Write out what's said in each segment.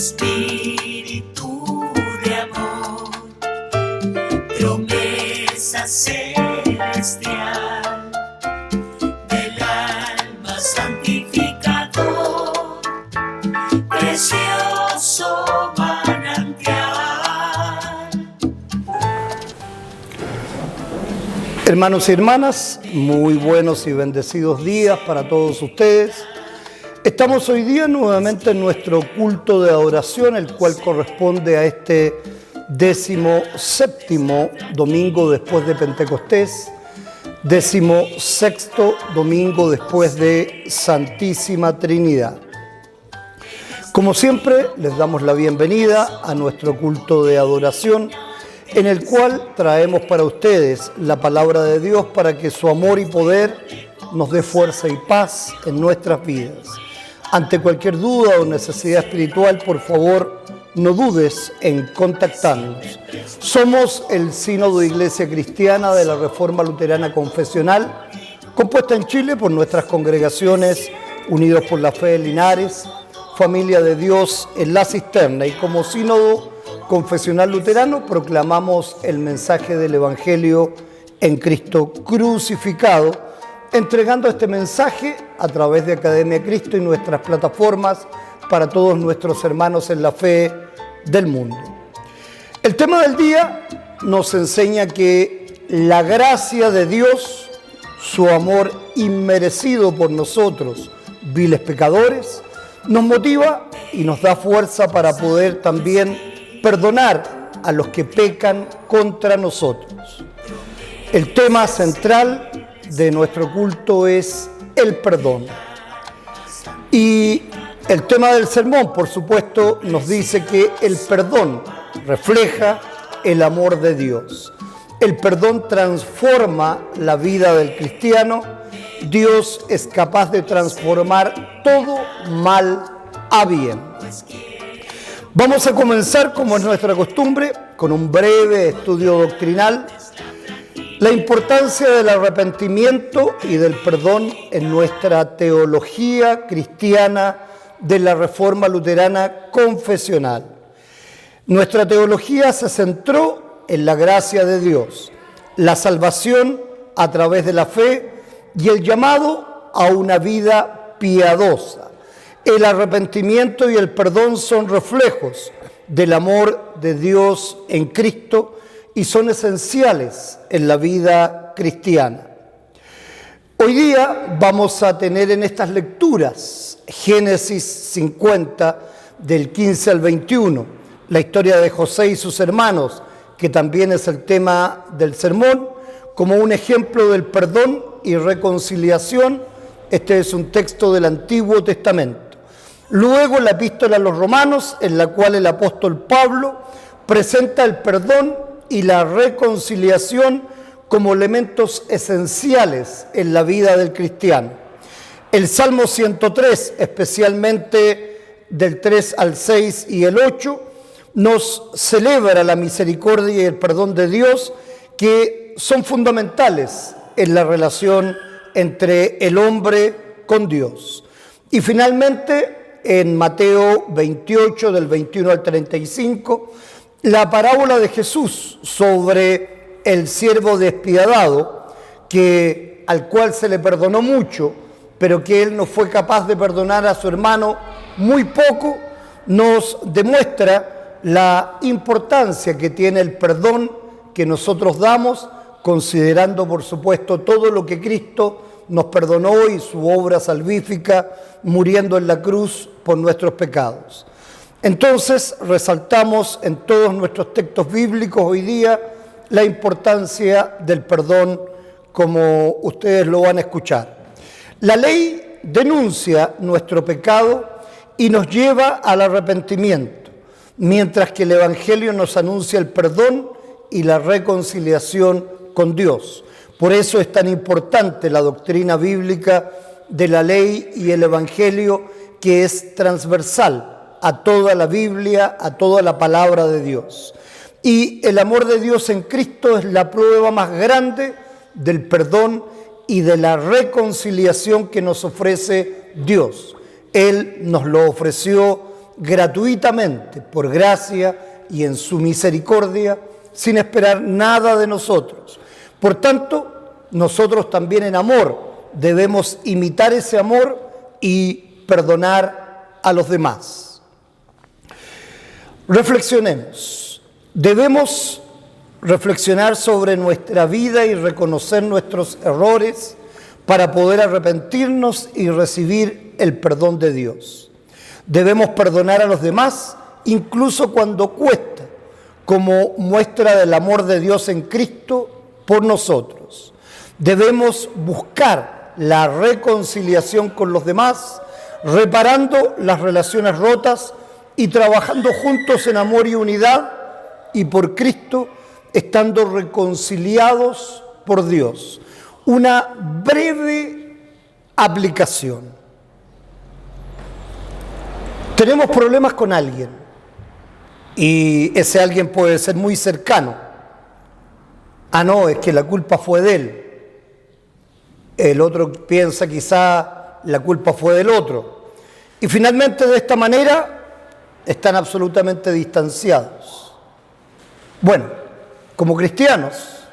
espíritu de amor, promesa celestial del alma santificador, precioso manantial. Hermanos y hermanas, muy buenos y bendecidos días para todos ustedes. Estamos hoy día nuevamente en nuestro culto de adoración, el cual corresponde a este 17º domingo después de Pentecostés, 16º domingo después de Santísima Trinidad. Como siempre, les damos la bienvenida a nuestro culto de adoración, en el cual traemos para ustedes la palabra de Dios para que su amor y poder nos dé fuerza y paz en nuestras vidas. Ante cualquier duda o necesidad espiritual, por favor, no dudes en contactarnos. Somos el Sínodo de Iglesia Cristiana de la Reforma Luterana Confesional, compuesta en Chile por nuestras congregaciones Unidos por la Fe de Linares, Familia de Dios en La Cisterna, y como Sínodo Confesional Luterano proclamamos el mensaje del Evangelio en Cristo crucificado, entregando este mensaje a través de Academia Cristo y nuestras plataformas para todos nuestros hermanos en la fe del mundo. El tema del día nos enseña que la gracia de Dios, su amor inmerecido por nosotros, viles pecadores, nos motiva y nos da fuerza para poder también perdonar a los que pecan contra nosotros. El tema central de nuestro culto es el perdón. Y el tema del sermón, por supuesto, nos dice que el perdón refleja el amor de Dios. El perdón transforma la vida del cristiano. Dios es capaz de transformar todo mal a bien. Vamos a comenzar, como es nuestra costumbre, con un breve estudio doctrinal. La importancia del arrepentimiento y del perdón en nuestra teología cristiana de la Reforma Luterana Confesional. Nuestra teología se centró en la gracia de Dios, la salvación a través de la fe y el llamado a una vida piadosa. El arrepentimiento y el perdón son reflejos del amor de Dios en Cristo y son esenciales en la vida cristiana. Hoy día vamos a tener en estas lecturas Génesis 50 del 15 al 21, la historia de José y sus hermanos, que también es el tema del sermón, como un ejemplo del perdón y reconciliación. Este es un texto del Antiguo Testamento. Luego la epístola a los Romanos, en la cual el apóstol Pablo presenta el perdón y la reconciliación como elementos esenciales en la vida del cristiano. El Salmo 103, especialmente del 3 al 6 y el 8, nos celebra la misericordia y el perdón de Dios, que son fundamentales en la relación entre el hombre con Dios. Y finalmente, en Mateo 28, del 21 al 35, la parábola de Jesús sobre el siervo despiadado, al cual se le perdonó mucho, pero que él no fue capaz de perdonar a su hermano muy poco, nos demuestra la importancia que tiene el perdón que nosotros damos, considerando, por supuesto, todo lo que Cristo nos perdonó y su obra salvífica, muriendo en la cruz por nuestros pecados. Entonces, resaltamos en todos nuestros textos bíblicos hoy día la importancia del perdón, como ustedes lo van a escuchar. La ley denuncia nuestro pecado y nos lleva al arrepentimiento, mientras que el Evangelio nos anuncia el perdón y la reconciliación con Dios. Por eso es tan importante la doctrina bíblica de la ley y el Evangelio, que es transversal a toda la Biblia, a toda la palabra de Dios. Y el amor de Dios en Cristo es la prueba más grande del perdón y de la reconciliación que nos ofrece Dios. Él nos lo ofreció gratuitamente, por gracia y en su misericordia, sin esperar nada de nosotros. Por tanto, nosotros también en amor debemos imitar ese amor y perdonar a los demás. Reflexionemos. Debemos reflexionar sobre nuestra vida y reconocer nuestros errores para poder arrepentirnos y recibir el perdón de Dios. Debemos perdonar a los demás incluso cuando cuesta, como muestra del amor de Dios en Cristo por nosotros. Debemos buscar la reconciliación con los demás, reparando las relaciones rotas y trabajando juntos en amor y unidad, y por Cristo estando reconciliados por Dios. Una breve aplicación. Tenemos problemas con alguien y ese alguien puede ser muy cercano. Ah, no, es que la culpa fue de él. El otro piensa quizá la culpa fue del otro. Y finalmente de esta manera están absolutamente distanciados. Bueno, como cristianos,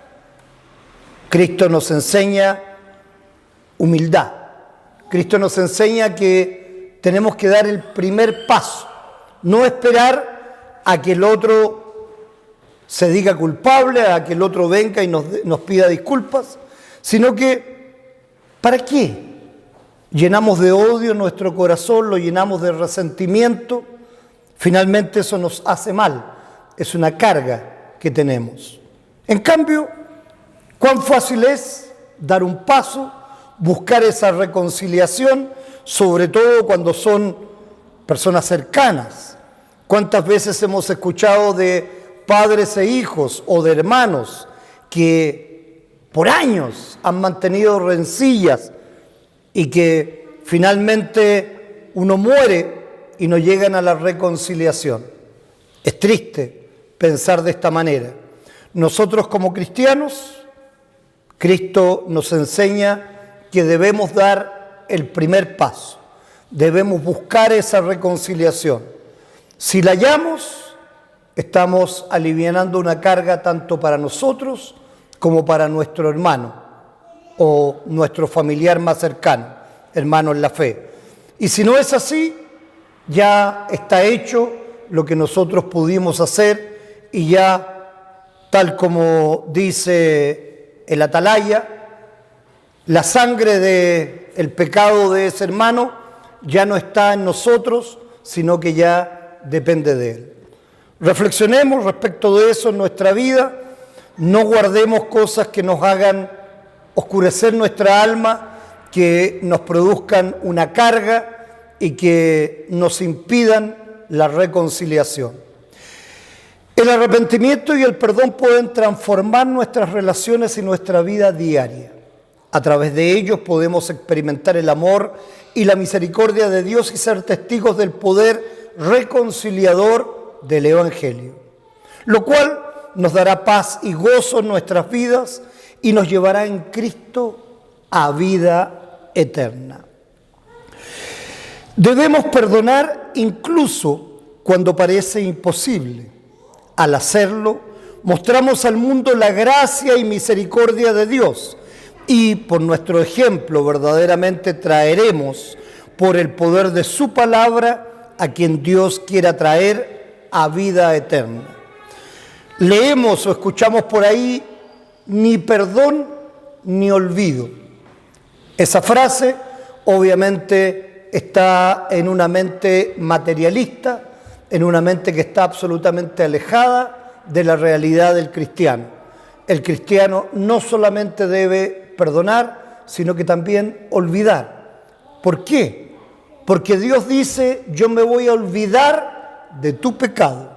Cristo nos enseña humildad. Cristo nos enseña que tenemos que dar el primer paso, no esperar a que el otro se diga culpable, a que el otro venga y nos pida disculpas, sino que, ¿para qué? Llenamos de odio nuestro corazón, lo llenamos de resentimiento, finalmente eso nos hace mal, es una carga que tenemos. En cambio, cuán fácil es dar un paso, buscar esa reconciliación, sobre todo cuando son personas cercanas. ¿Cuántas veces hemos escuchado de padres e hijos o de hermanos que por años han mantenido rencillas y que finalmente uno muere y no llegan a la reconciliación? Es triste pensar de esta manera. Nosotros como cristianos, Cristo nos enseña que debemos dar el primer paso, debemos buscar esa reconciliación. Si la hallamos, estamos alivianando una carga tanto para nosotros como para nuestro hermano o nuestro familiar más cercano, hermano en la fe. Y si no es así, ya está hecho lo que nosotros pudimos hacer y ya, tal como dice el Atalaya, la sangre del pecado de ese hermano ya no está en nosotros, sino que ya depende de él. Reflexionemos respecto de eso en nuestra vida, no guardemos cosas que nos hagan oscurecer nuestra alma, que nos produzcan una carga y que nos impidan la reconciliación. El arrepentimiento y el perdón pueden transformar nuestras relaciones y nuestra vida diaria. A través de ellos podemos experimentar el amor y la misericordia de Dios y ser testigos del poder reconciliador del Evangelio, lo cual nos dará paz y gozo en nuestras vidas y nos llevará en Cristo a vida eterna. Debemos perdonar incluso cuando parece imposible. Al hacerlo, mostramos al mundo la gracia y misericordia de Dios y por nuestro ejemplo verdaderamente traeremos por el poder de su palabra a quien Dios quiera traer a vida eterna. Leemos o escuchamos por ahí, ni perdón ni olvido. Esa frase obviamente está en una mente materialista, en una mente que está absolutamente alejada de la realidad del cristiano. El cristiano no solamente debe perdonar, sino que también olvidar. ¿Por qué? Porque Dios dice, yo me voy a olvidar de tu pecado.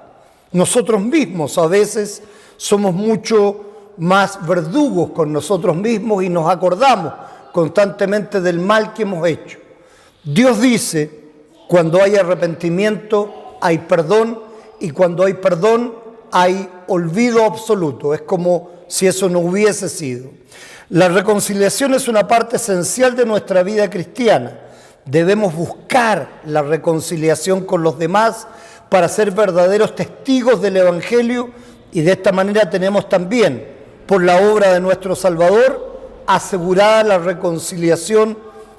Nosotros mismos a veces somos mucho más verdugos con nosotros mismos y nos acordamos constantemente del mal que hemos hecho. Dios dice, cuando hay arrepentimiento, hay perdón, y cuando hay perdón, hay olvido absoluto. Es como si eso no hubiese sido. La reconciliación es una parte esencial de nuestra vida cristiana. debemos buscar la reconciliación con los demás para ser verdaderos testigos del Evangelio, y de esta manera tenemos también, por la obra de nuestro Salvador, asegurada la reconciliación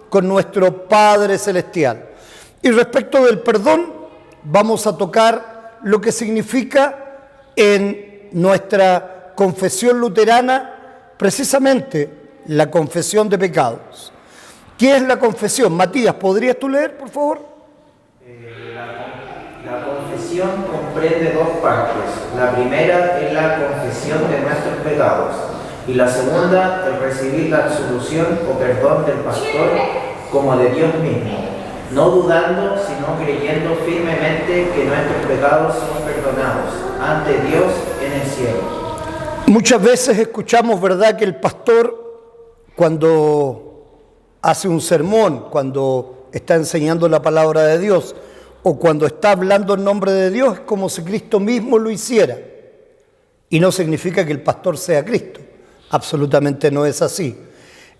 con nuestro Padre Celestial. Y respecto del perdón, vamos a tocar lo que significa en nuestra confesión luterana, precisamente la confesión de pecados. ¿Qué es la confesión? Matías, ¿podrías tú leer, por favor? La confesión comprende dos partes. La primera es la confesión de nuestros pecados y la segunda es recibir la absolución o perdón del pastor como de Dios mismo, no dudando, sino creyendo firmemente que nuestros pecados son perdonados ante Dios en el cielo. Muchas veces escuchamos, ¿verdad?, que el pastor, cuando hace un sermón, cuando está enseñando la palabra de Dios o cuando está hablando en nombre de Dios, es como si Cristo mismo lo hiciera. Y no significa que el pastor sea Cristo. Absolutamente no es así.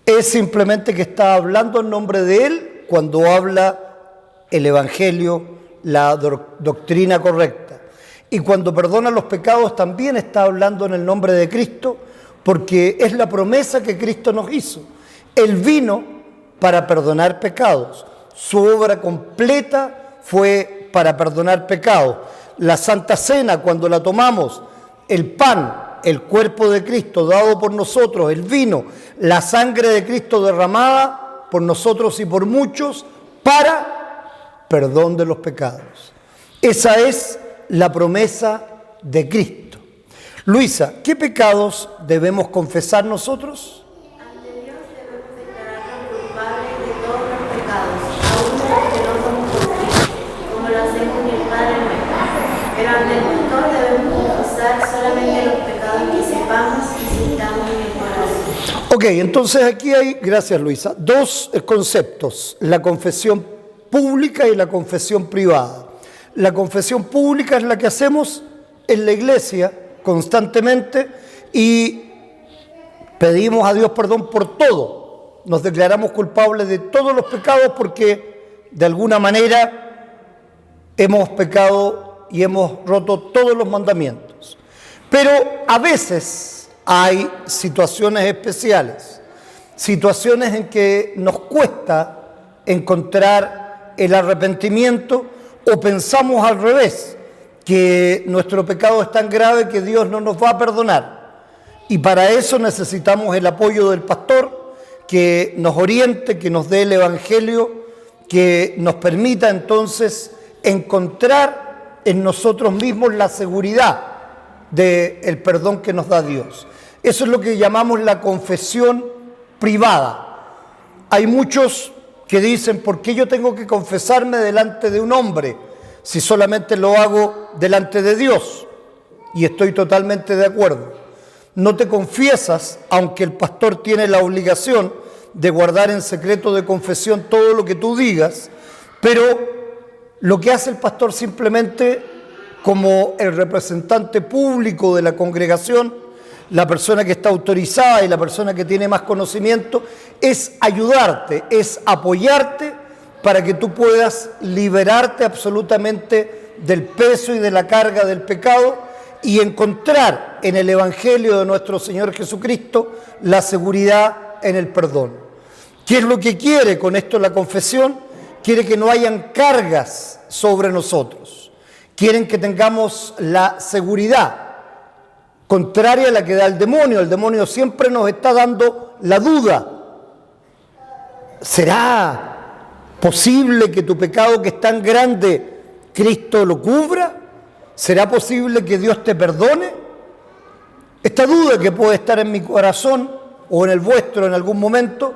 Es simplemente que está hablando en nombre de Él cuando habla el Evangelio, la doctrina correcta. Y cuando perdona los pecados también está hablando en el nombre de Cristo, porque es la promesa que Cristo nos hizo. Él vino para perdonar pecados. Su obra completa fue para perdonar pecados. La Santa Cena, cuando la tomamos, el pan, el cuerpo de Cristo dado por nosotros, el vino, la sangre de Cristo derramada por nosotros y por muchos para perdón de los pecados. Esa es la promesa de Cristo. Luisa, ¿qué pecados debemos confesar nosotros? Ante Dios debemos declararnos culpables de todos los pecados, aun de los que no somos conscientes, como lo hacemos en el Padre nuestro. Pero ante el pastor debemos confesar solamente los pecados que sepamos y sintamos en el corazón. Ok, entonces aquí hay, gracias Luisa, dos conceptos, la confesión pública y la confesión privada. La confesión pública es la que hacemos en la iglesia constantemente y pedimos a Dios perdón por todo. Nos declaramos culpables de todos los pecados porque de alguna manera hemos pecado y hemos roto todos los mandamientos. Pero a veces hay situaciones especiales, situaciones en que nos cuesta encontrar el arrepentimiento o pensamos al revés, que nuestro pecado es tan grave que Dios no nos va a perdonar. Y para eso necesitamos el apoyo del pastor, que nos oriente, que nos dé el Evangelio, que nos permita entonces encontrar en nosotros mismos la seguridad del perdón que nos da Dios. Eso es lo que llamamos la confesión privada. Hay muchos que dicen, ¿por qué yo tengo que confesarme delante de un hombre si solamente lo hago delante de Dios? Y estoy totalmente de acuerdo. No te confiesas, aunque el pastor tiene la obligación de guardar en secreto de confesión todo lo que tú digas, pero lo que hace el pastor simplemente, como el representante público de la congregación, la persona que está autorizada y la persona que tiene más conocimiento, es ayudarte, es apoyarte para que tú puedas liberarte absolutamente del peso y de la carga del pecado y encontrar en el Evangelio de nuestro Señor Jesucristo la seguridad en el perdón. ¿Qué es lo que quiere con esto la confesión? Quiere que no hayan cargas sobre nosotros. Quieren que tengamos la seguridad contraria a la que da el demonio. El demonio siempre nos está dando la duda. ¿Será posible que tu pecado, que es tan grande, Cristo lo cubra? ¿Será posible que Dios te perdone? Esta duda que puede estar en mi corazón o en el vuestro en algún momento,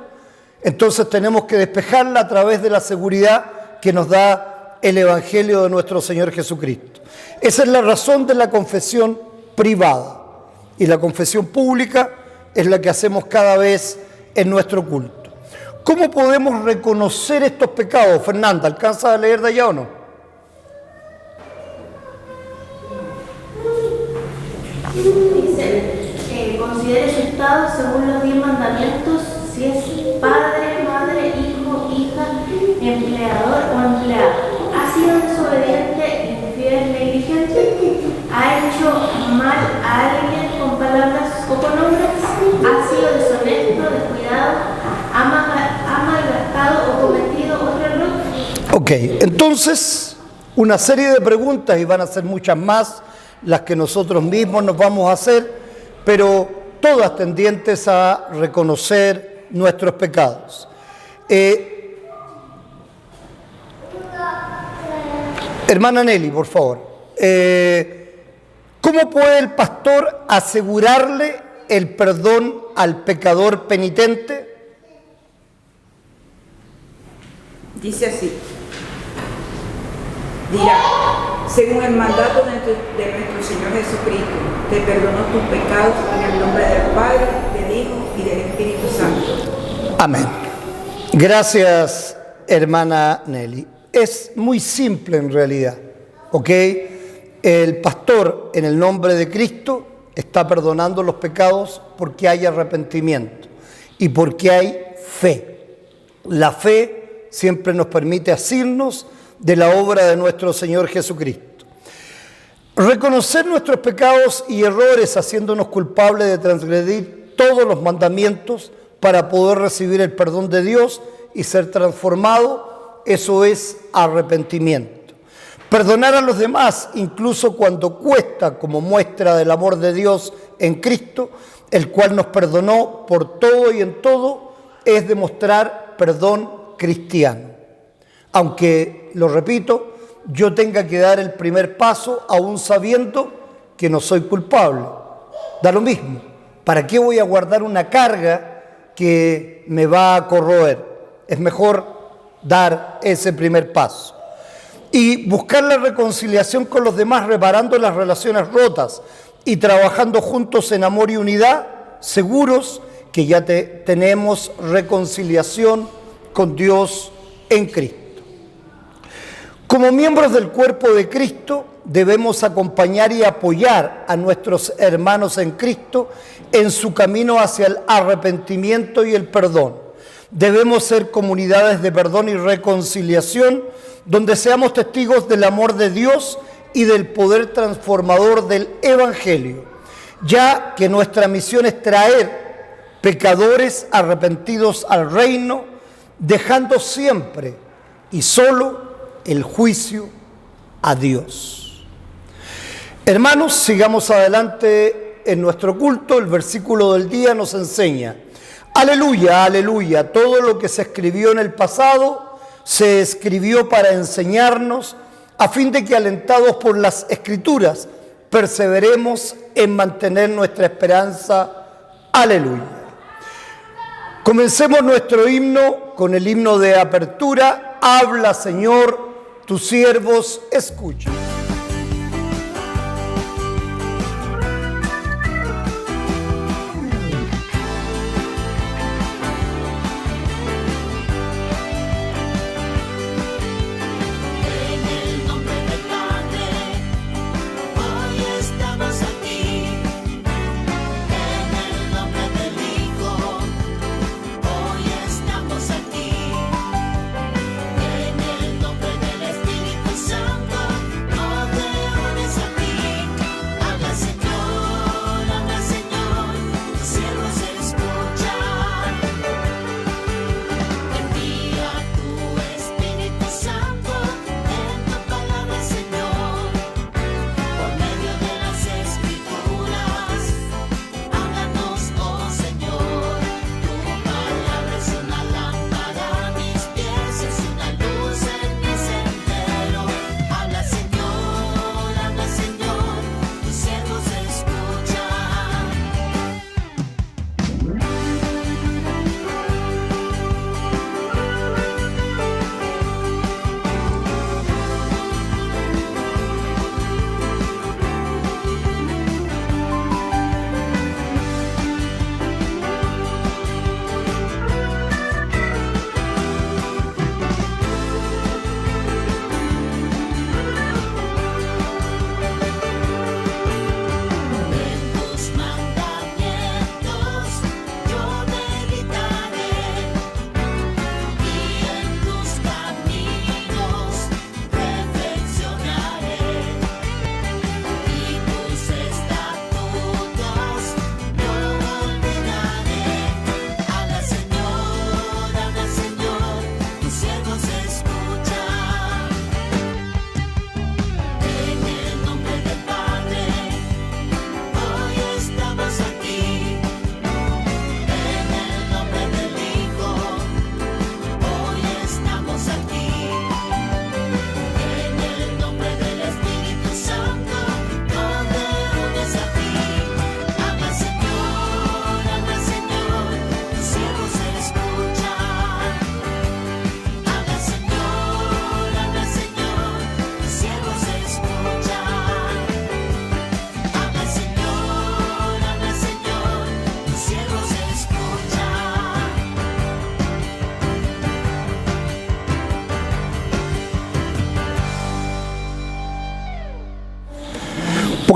entonces tenemos que despejarla a través de la seguridad que nos da el Evangelio de nuestro Señor Jesucristo. Esa es la razón de la confesión privada. Y la confesión pública es la que hacemos cada vez en nuestro culto. ¿Cómo podemos reconocer estos pecados? Fernanda, ¿alcanzas a leer de allá o no? Dice, considere su estado según los 10 mandamientos, si es padre, madre, hijo, hija, empleador o empleado. Ha sido desobediente, infiel, negligente. Ha hecho mal a alguien con palabras o con obras. Ha sido deshonesto, descuidado. Ha malgastado o cometido otro error. Ok, entonces, una serie de preguntas, y van a ser muchas más las que nosotros mismos nos vamos a hacer, pero todas tendientes a reconocer nuestros pecados. Hermana Nelly, por favor, ¿cómo puede el pastor asegurarle el perdón al pecador penitente? Dice así: dirá, según el mandato de nuestro Señor Jesucristo, te perdono tus pecados en el nombre del Padre, del Hijo y del Espíritu Santo. Amén. Gracias, hermana Nelly. Es muy simple en realidad, ¿ok? El pastor, en el nombre de Cristo, está perdonando los pecados porque hay arrepentimiento y porque hay fe. La fe siempre nos permite asirnos de la obra de nuestro Señor Jesucristo. Reconocer nuestros pecados y errores haciéndonos culpables de transgredir todos los mandamientos para poder recibir el perdón de Dios y ser transformado, eso es arrepentimiento. Perdonar a los demás, incluso cuando cuesta, como muestra del amor de Dios en Cristo, el cual nos perdonó por todo y en todo, es demostrar perdón cristiano. Aunque, lo repito, yo tenga que dar el primer paso aún sabiendo que no soy culpable. Da lo mismo. ¿Para qué voy a guardar una carga que me va a corroer? Es mejor dar ese primer paso. Y buscar la reconciliación con los demás, reparando las relaciones rotas y trabajando juntos en amor y unidad, seguros que ya tenemos reconciliación con Dios en Cristo. Como miembros del cuerpo de Cristo, debemos acompañar y apoyar a nuestros hermanos en Cristo en su camino hacia el arrepentimiento y el perdón. Debemos ser comunidades de perdón y reconciliación, donde seamos testigos del amor de Dios y del poder transformador del Evangelio, ya que nuestra misión es traer pecadores arrepentidos al reino, dejando siempre y solo el juicio a Dios. Hermanos, sigamos adelante en nuestro culto. El versículo del día nos enseña: aleluya, aleluya, todo lo que se escribió en el pasado se escribió para enseñarnos, a fin de que, alentados por las Escrituras, perseveremos en mantener nuestra esperanza. Aleluya. Comencemos nuestro himno con el himno de apertura: habla, Señor, tus siervos escuchan. Santo,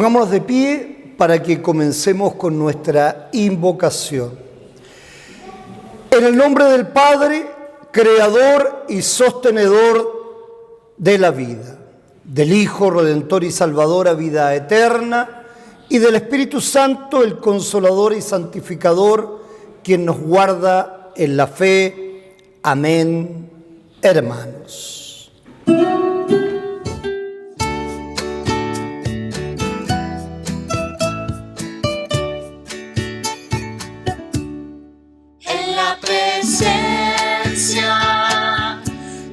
Pongámonos de pie para que comencemos con nuestra invocación. En el nombre del Padre, Creador y sostenedor de la vida, del Hijo, Redentor y Salvador a vida eterna, y del Espíritu Santo, el Consolador y Santificador, quien nos guarda en la fe. Amén, hermanos. En la presencia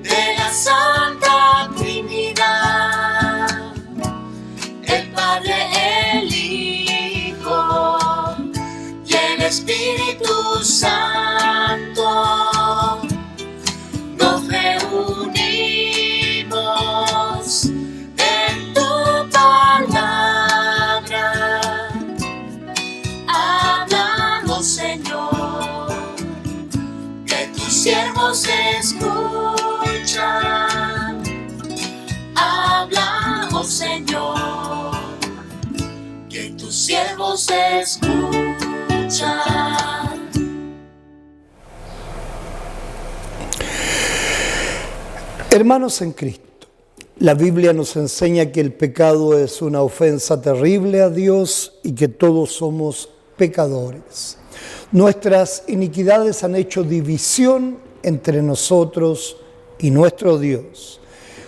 de la Santa Trinidad, el Padre, el Hijo y el Espíritu Santo, nos reunimos en tu palabra. Háblanos, Señor, que tus siervos escuchan. Háblanos, Señor, que tus siervos escuchan. Hermanos en Cristo, la Biblia nos enseña que el pecado es una ofensa terrible a Dios y que todos somos pecadores. Nuestras iniquidades han hecho división entre nosotros y nuestro Dios.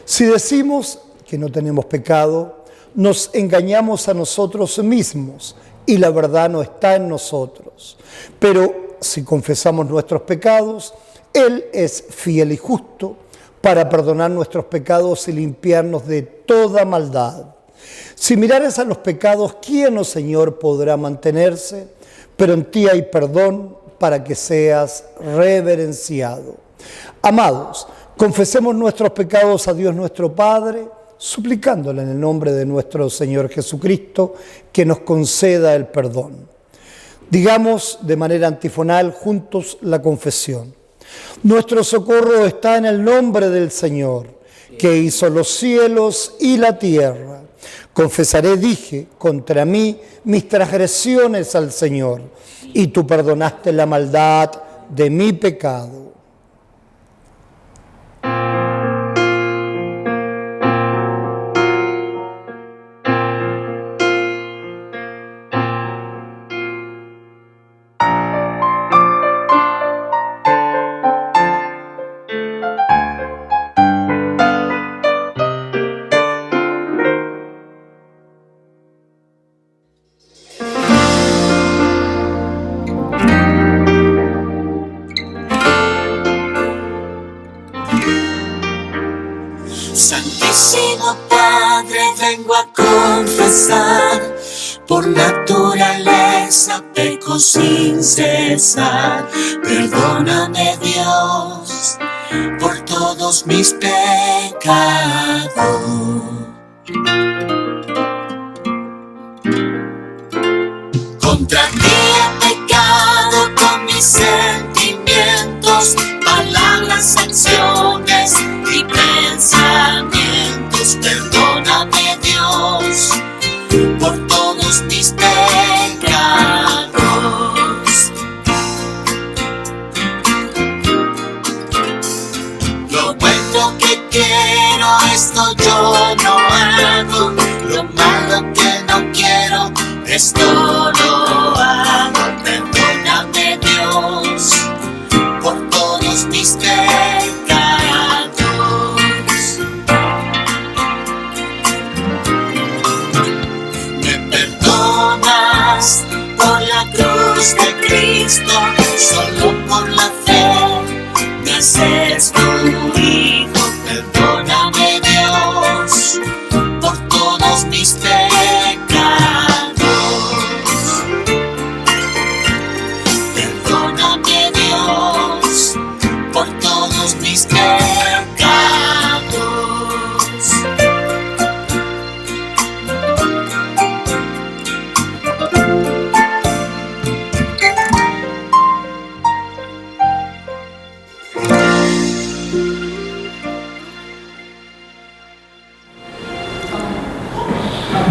Si decimos que no tenemos pecado, nos engañamos a nosotros mismos y la verdad no está en nosotros. Pero si confesamos nuestros pecados, Él es fiel y justo para perdonar nuestros pecados y limpiarnos de toda maldad. Si mirares a los pecados, ¿quién, oh Señor, podrá mantenerse? Pero en ti hay perdón para que seas reverenciado. Amados, confesemos nuestros pecados a Dios nuestro Padre, suplicándole en el nombre de nuestro Señor Jesucristo que nos conceda el perdón. Digamos de manera antifonal juntos la confesión. Nuestro socorro está en el nombre del Señor, que hizo los cielos y la tierra. Confesaré, dije, contra mí mis transgresiones al Señor, y tú perdonaste la maldad de mi pecado. Santísimo Padre, vengo a confesar, por naturaleza peco sin cesar. Perdóname, Dios, por todos mis pecados. Contra ti he pecado con mis sentimientos, palabras, acciones y pensamientos. Perdóname, Dios, por todos mis pecados. Lo bueno que quiero, esto yo no hago. Lo malo que no quiero, esto lo hago. Perdóname, Dios, por todos mis pecados. Me perdonas por la cruz de Cristo, solo por la fe me haces tu hijo. Perdóname, Dios, por todos mis pecados. Perdóname, Dios, por todos mis pecados.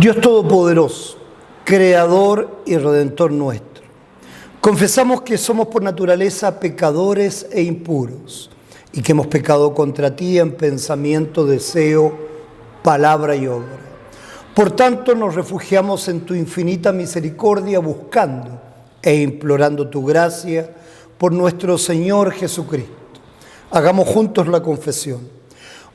Dios Todopoderoso, Creador y Redentor nuestro, confesamos que somos por naturaleza pecadores e impuros y que hemos pecado contra ti en pensamiento, deseo, palabra y obra. Por tanto, nos refugiamos en tu infinita misericordia buscando e implorando tu gracia por nuestro Señor Jesucristo. Hagamos juntos la confesión.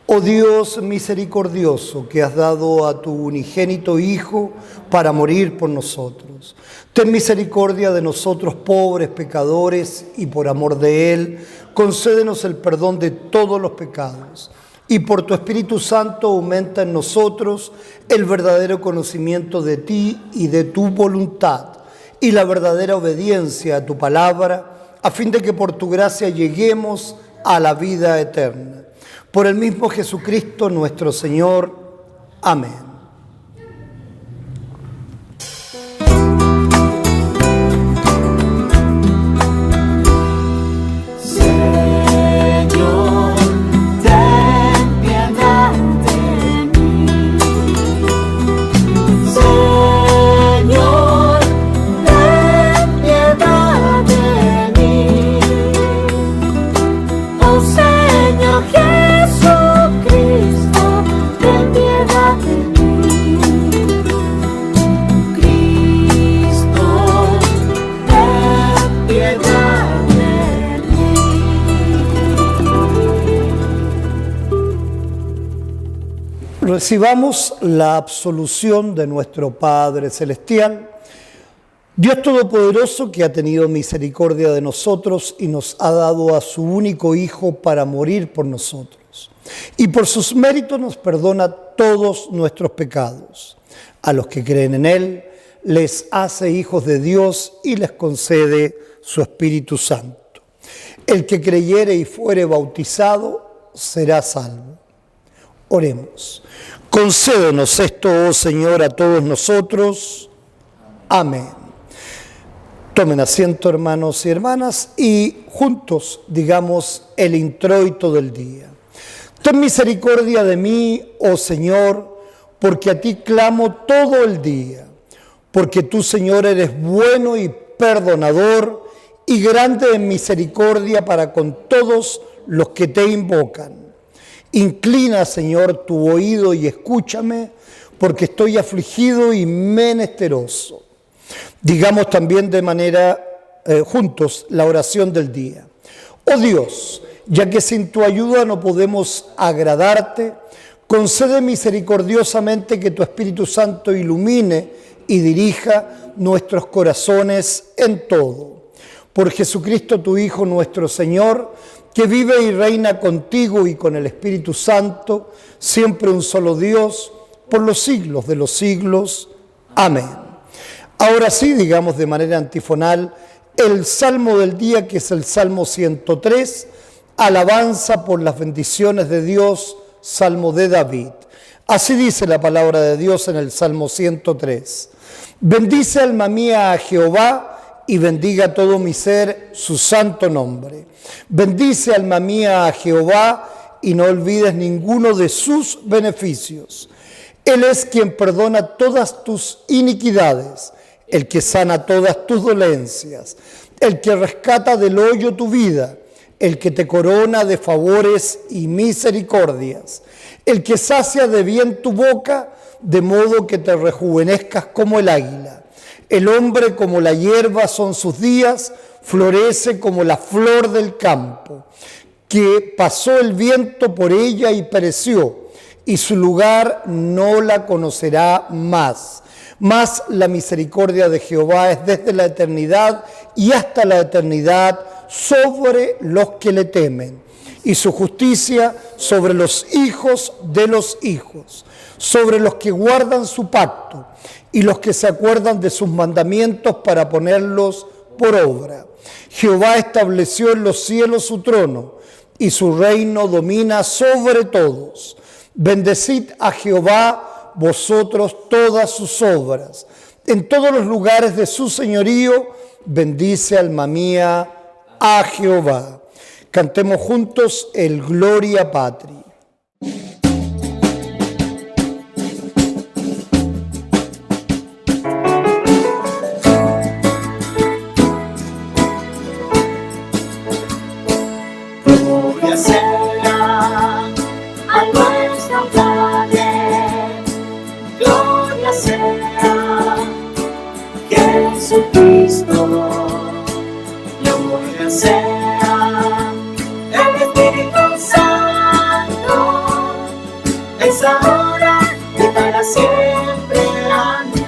Oh Dios misericordioso, que has dado a tu unigénito Hijo para morir por nosotros, ten misericordia de nosotros pobres pecadores y por amor de Él, concédenos el perdón de todos los pecados y por tu Espíritu Santo aumenta en nosotros el verdadero conocimiento de ti y de tu voluntad y la verdadera obediencia a tu palabra, a fin de que por tu gracia lleguemos a la vida eterna. Por el mismo Jesucristo nuestro Señor. Amén. Señor, ten piedad de mí. Señor, ten piedad de mí. Oh Señor Jesucristo, ten piedad de mí. Cristo, ten piedad de mí. Recibamos la absolución de nuestro Padre Celestial. Dios Todopoderoso, que ha tenido misericordia de nosotros y nos ha dado a su único Hijo para morir por nosotros. Y por sus méritos nos perdona todos nuestros pecados. A los que creen en Él, les hace hijos de Dios y les concede su Espíritu Santo. El que creyere y fuere bautizado será salvo. Oremos. Concédenos esto, oh Señor, a todos nosotros. Amén. Tomen asiento, hermanos y hermanas, y juntos digamos el introito del día. Ten misericordia de mí, oh Señor, porque a ti clamo todo el día, porque tú, Señor, eres bueno y perdonador y grande en misericordia para con todos los que te invocan. Inclina, Señor, tu oído y escúchame, porque estoy afligido y menesteroso. Digamos también de manera juntos la oración del día. Oh Dios, ya que sin tu ayuda no podemos agradarte, concede misericordiosamente que tu Espíritu Santo ilumine y dirija nuestros corazones en todo. Por Jesucristo tu Hijo nuestro Señor, que vive y reina contigo y con el Espíritu Santo, siempre un solo Dios, por los siglos de los siglos. Amén. Ahora sí, digamos de manera antifonal, el Salmo del día, que es el Salmo 103, alabanza por las bendiciones de Dios, Salmo de David. Así dice la palabra de Dios en el Salmo 103. Bendice alma mía a Jehová, y bendiga todo mi ser su santo nombre. Bendice alma mía a Jehová, y no olvides ninguno de sus beneficios. Él es quien perdona todas tus iniquidades, el que sana todas tus dolencias, el que rescata del hoyo tu vida, el que te corona de favores y misericordias, el que sacia de bien tu boca, de modo que te rejuvenezcas como el águila. El hombre como la hierba son sus días, florece como la flor del campo, que pasó el viento por ella y pereció, y su lugar no la conocerá más. Mas la misericordia de Jehová es desde la eternidad y hasta la eternidad sobre los que le temen, y su justicia sobre los hijos de los hijos, sobre los que guardan su pacto y los que se acuerdan de sus mandamientos para ponerlos por obra. Jehová estableció en los cielos su trono, y su reino domina sobre todos. Bendecid a Jehová vosotros todas sus obras. En todos los lugares de su señorío, bendice alma mía a Jehová. Cantemos juntos el Gloria Patri. Cristo, lo voy a hacer. El Espíritu Santo es ahora y para siempre. Amén.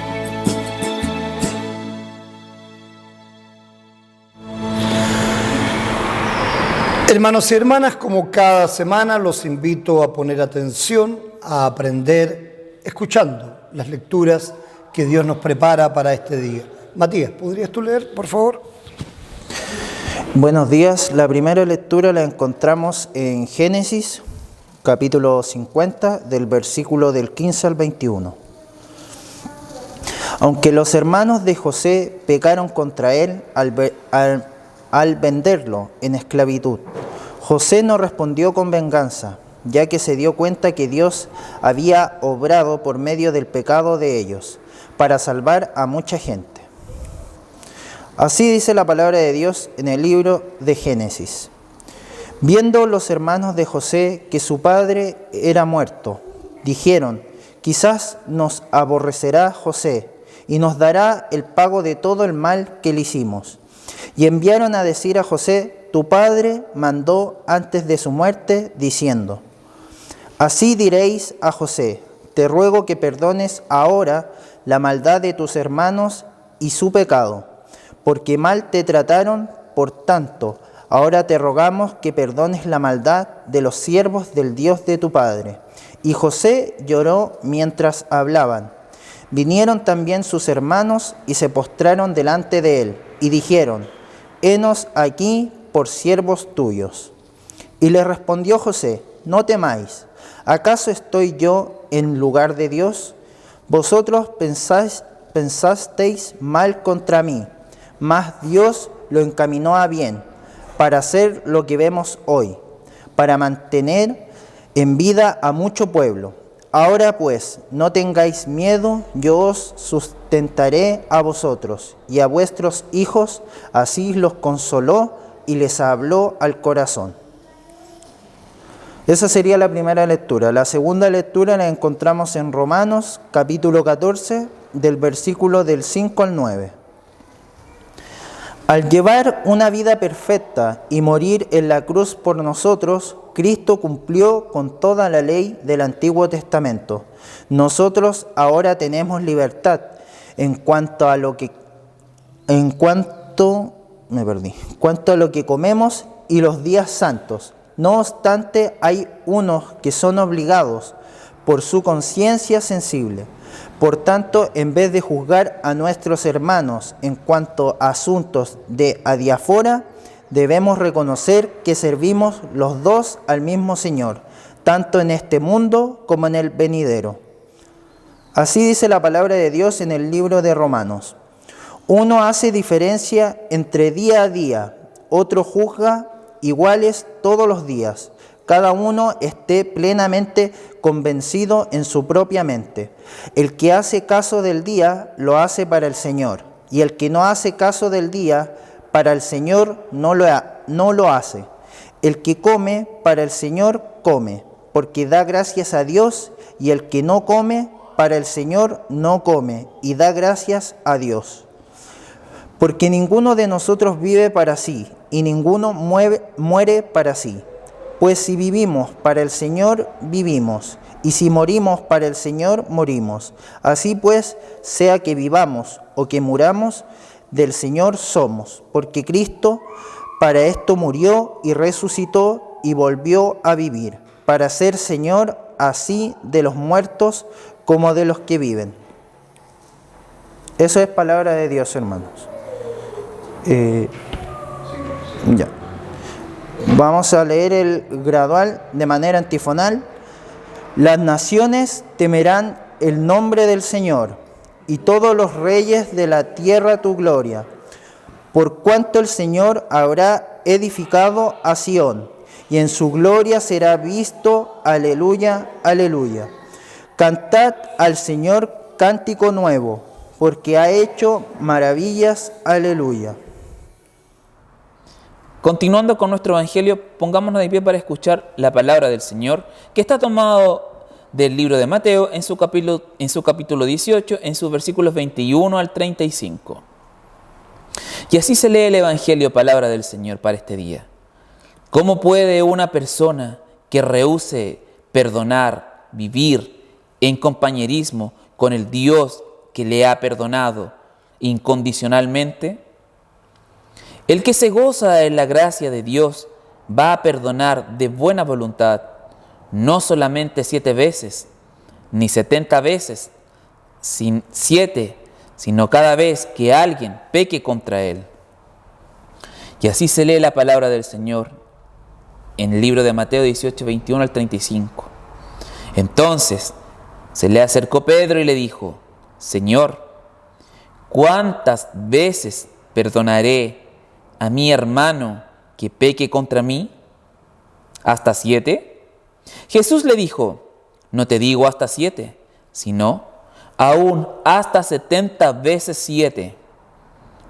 Hermanos y hermanas, como cada semana los invito a poner atención, a aprender, escuchando las lecturas que Dios nos prepara para este día. Matías, ¿podrías tú leer, por favor? Buenos días. La primera lectura la encontramos en Génesis, capítulo 50, del versículo del 15 al 21. Aunque los hermanos de José pecaron contra él al venderlo en esclavitud, José no respondió con venganza, ya que se dio cuenta que Dios había obrado por medio del pecado de ellos, para salvar a mucha gente. Así dice la palabra de Dios en el libro de Génesis. Viendo los hermanos de José que su padre era muerto, dijeron: quizás nos aborrecerá José y nos dará el pago de todo el mal que le hicimos. Y enviaron a decir a José: tu padre mandó antes de su muerte, diciendo: así diréis a José: te ruego que perdones ahora la maldad de tus hermanos y su pecado, porque mal te trataron. Por tanto, ahora te rogamos que perdones la maldad de los siervos del Dios de tu padre. Y José lloró mientras hablaban. Vinieron también sus hermanos y se postraron delante de él, y dijeron: henos aquí por siervos tuyos. Y le respondió José: no temáis, ¿acaso estoy yo en lugar de Dios? Vosotros pensasteis mal contra mí, mas Dios lo encaminó a bien, para hacer lo que vemos hoy, para mantener en vida a mucho pueblo. Ahora pues, no tengáis miedo, yo os sustentaré a vosotros y a vuestros hijos. Así los consoló y les habló al corazón. Esa sería la primera lectura. La segunda lectura la encontramos en Romanos, capítulo 14, del versículo del 5 al 9. Al llevar una vida perfecta y morir en la cruz por nosotros, Cristo cumplió con toda la ley del Antiguo Testamento. Nosotros ahora tenemos libertad en cuanto a lo que comemos y los días santos. No obstante, hay unos que son obligados por su conciencia sensible. Por tanto, en vez de juzgar a nuestros hermanos en cuanto a asuntos de adiafora, debemos reconocer que servimos los dos al mismo Señor, tanto en este mundo como en el venidero. Así dice la palabra de Dios en el libro de Romanos. Uno hace diferencia entre día a día, otro juzga iguales todos los días. Cada uno esté plenamente convencido en su propia mente. El que hace caso del día, lo hace para el Señor, y el que no hace caso del día, para el Señor no lo hace. El que come, para el Señor come, porque da gracias a Dios, y el que no come, para el Señor no come, y da gracias a Dios. Porque ninguno de nosotros vive para sí, y ninguno muere para sí. Pues si vivimos para el Señor, vivimos, y si morimos para el Señor, morimos. Así pues, sea que vivamos o que muramos, del Señor somos, porque Cristo para esto murió y resucitó y volvió a vivir, para ser Señor así de los muertos como de los que viven. Eso es palabra de Dios, hermanos. Ya. Vamos a leer el gradual de manera antifonal. Las naciones temerán el nombre del Señor, y todos los reyes de la tierra tu gloria. Por cuanto el Señor habrá edificado a Sión, y en su gloria será visto. Aleluya, aleluya. Cantad al Señor cántico nuevo, porque ha hecho maravillas. Aleluya. Continuando con nuestro Evangelio, pongámonos de pie para escuchar la palabra del Señor, que está tomado del libro de Mateo en su capítulo 18, en sus versículos 21 al 35. Y así se lee el Evangelio, palabra del Señor para este día. ¿Cómo puede una persona que rehúse perdonar, vivir en compañerismo con el Dios que le ha perdonado incondicionalmente? El que se goza en la gracia de Dios va a perdonar de buena voluntad, no solamente 7 veces, ni 70 veces, 7, sino cada vez que alguien peque contra él. Y así se lee la palabra del Señor en el libro de Mateo 18, 21 al 35. Entonces se le acercó Pedro y le dijo: Señor, ¿cuántas veces perdonaré a mi hermano que peque contra mí? ¿Hasta 7? Jesús le dijo: no te digo hasta 7, sino aún hasta 70 veces 7.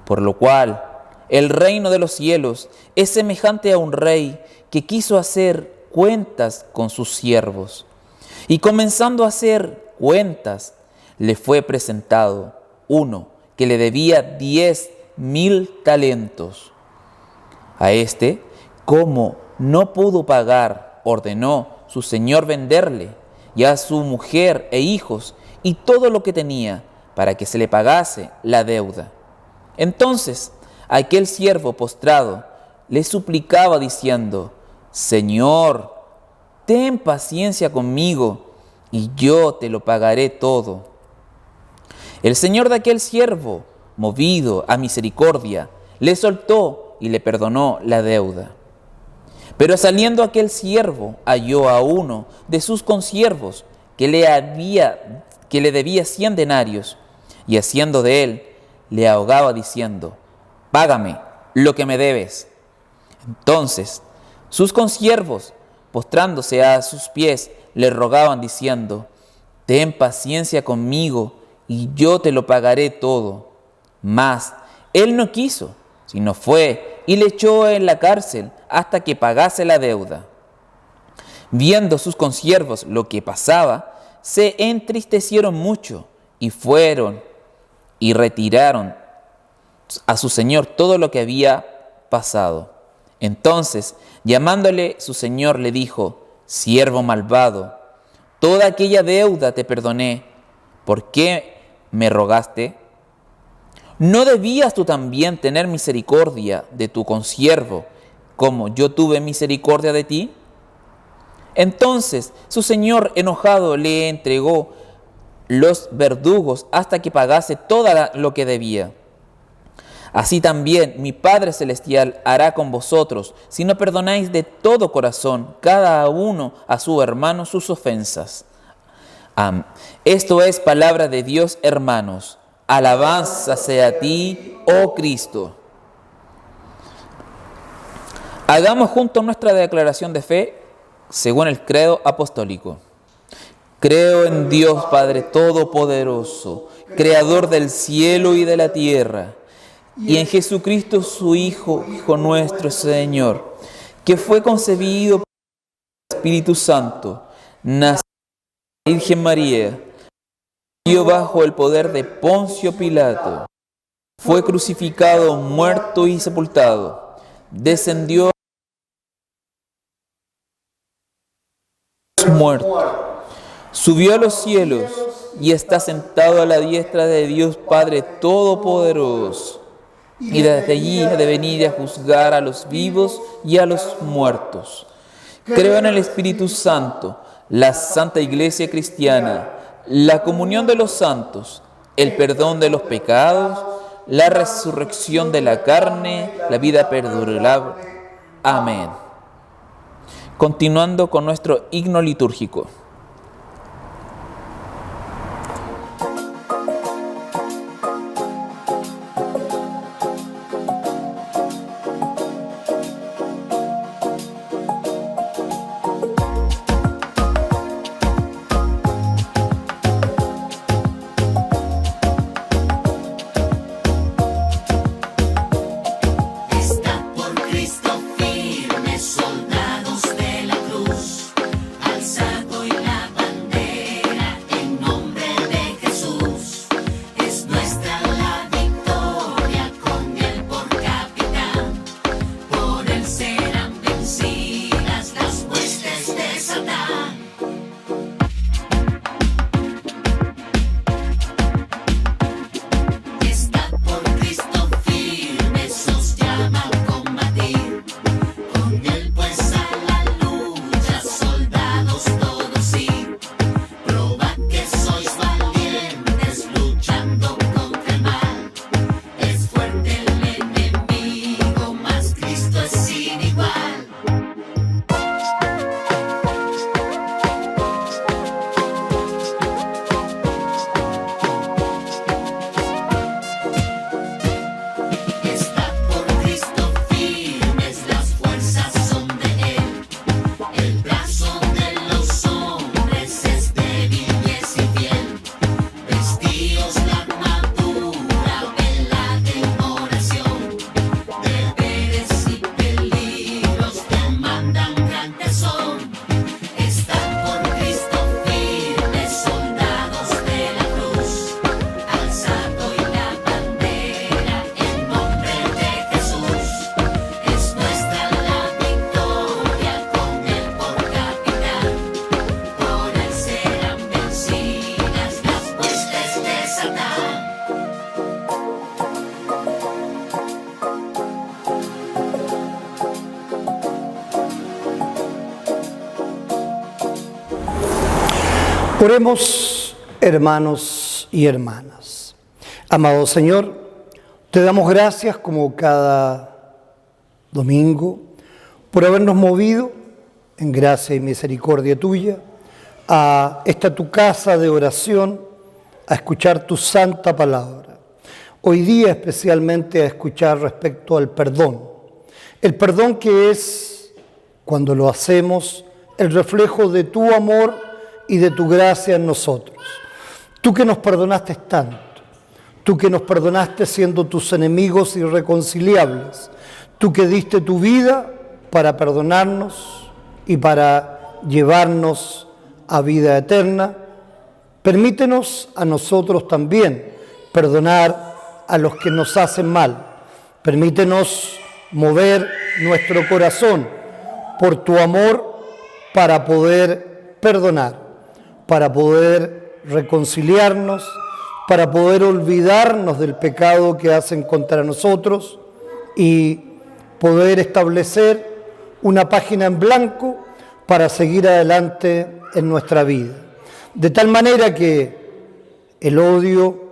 Por lo cual el reino de los cielos es semejante a un rey que quiso hacer cuentas con sus siervos. Y comenzando a hacer cuentas, le fue presentado uno que le debía 10,000 talentos. A este, como no pudo pagar, ordenó su señor venderle, y a su mujer e hijos, y todo lo que tenía, para que se le pagase la deuda. Entonces aquel siervo postrado le suplicaba diciendo: Señor, ten paciencia conmigo, y yo te lo pagaré todo. El señor de aquel siervo, movido a misericordia, le soltó y le perdonó la deuda. Pero saliendo aquel siervo, halló a uno de sus consiervos que le debía 100 denarios, y haciendo de él, le ahogaba diciendo: págame lo que me debes. Entonces sus consiervos, postrándose a sus pies, le rogaban diciendo: ten paciencia conmigo, y yo te lo pagaré todo. Mas él no quiso, sino fue y le echó en la cárcel hasta que pagase la deuda. Viendo sus consiervos lo que pasaba, se entristecieron mucho, y fueron y retiraron a su señor todo lo que había pasado. Entonces, llamándole su señor, le dijo: siervo malvado, toda aquella deuda te perdoné. ¿Por qué me rogaste? ¿No debías tú también tener misericordia de tu consiervo, como yo tuve misericordia de ti? Entonces su señor, enojado, le entregó los verdugos hasta que pagase todo lo que debía. Así también mi Padre Celestial hará con vosotros, si no perdonáis de todo corazón cada uno a su hermano sus ofensas. Esto es palabra de Dios, hermanos. Alabanza sea a ti, oh Cristo. Hagamos juntos nuestra declaración de fe según el credo apostólico. Creo en Dios Padre Todopoderoso, Creador del cielo y de la tierra, y en Jesucristo su Hijo, Hijo nuestro Señor, que fue concebido por el Espíritu Santo, nació de la Virgen María, vivió bajo el poder de Poncio Pilato, fue crucificado, muerto y sepultado, descendió a los muertos, subió a los cielos y está sentado a la diestra de Dios Padre Todopoderoso, y desde allí ha de venir a juzgar a los vivos y a los muertos. Creo en el Espíritu Santo, la Santa Iglesia Cristiana, la comunión de los santos, el perdón de los pecados, la resurrección de la carne, la vida perdurable. Amén. Continuando con nuestro himno litúrgico. Está por Cristo firme, soldados de la cruz, alzado y Oremos, hermanos y hermanas. Amado Señor, te damos gracias como cada domingo por habernos movido en gracia y misericordia tuya a esta tu casa de oración, a escuchar tu santa palabra. Hoy día especialmente a escuchar respecto al perdón. El perdón que es, cuando lo hacemos, el reflejo de tu amor y de tu gracia en nosotros. Tú que nos perdonaste tanto, tú que nos perdonaste siendo tus enemigos irreconciliables, tú que diste tu vida para perdonarnos y para llevarnos a vida eterna, permítenos a nosotros también perdonar a los que nos hacen mal. Permítenos mover nuestro corazón por tu amor para poder perdonar, para poder reconciliarnos, para poder olvidarnos del pecado que hacen contra nosotros y poder establecer una página en blanco para seguir adelante en nuestra vida. De tal manera que el odio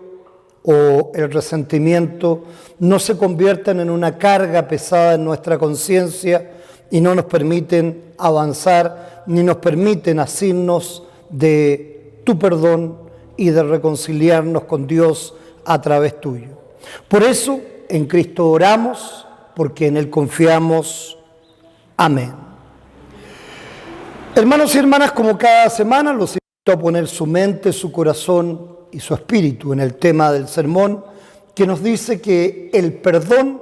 o el resentimiento no se conviertan en una carga pesada en nuestra conciencia y no nos permiten avanzar ni nos permiten asirnos de tu perdón y de reconciliarnos con Dios a través tuyo. Por eso en Cristo oramos, porque en Él confiamos. Amén. Hermanos y hermanas, como cada semana los invito a poner su mente, su corazón y su espíritu en el tema del sermón, que nos dice que el perdón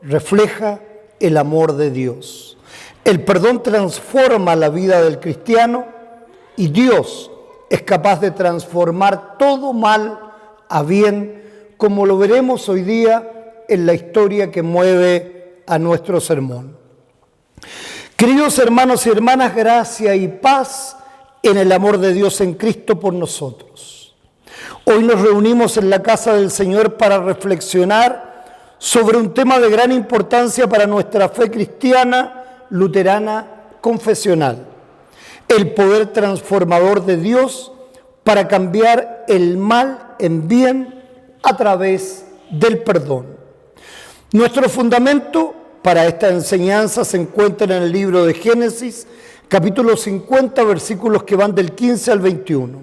refleja el amor de Dios. El perdón transforma la vida del cristiano y Dios es capaz de transformar todo mal a bien, como lo veremos hoy día en la historia que mueve a nuestro sermón. Queridos hermanos y hermanas, gracia y paz en el amor de Dios en Cristo por nosotros. Hoy nos reunimos en la casa del Señor para reflexionar sobre un tema de gran importancia para nuestra fe cristiana, luterana, confesional. El poder transformador de Dios para cambiar el mal en bien a través del perdón. Nuestro fundamento para esta enseñanza se encuentra en el libro de Génesis, capítulo 50, versículos que van del 15 al 21.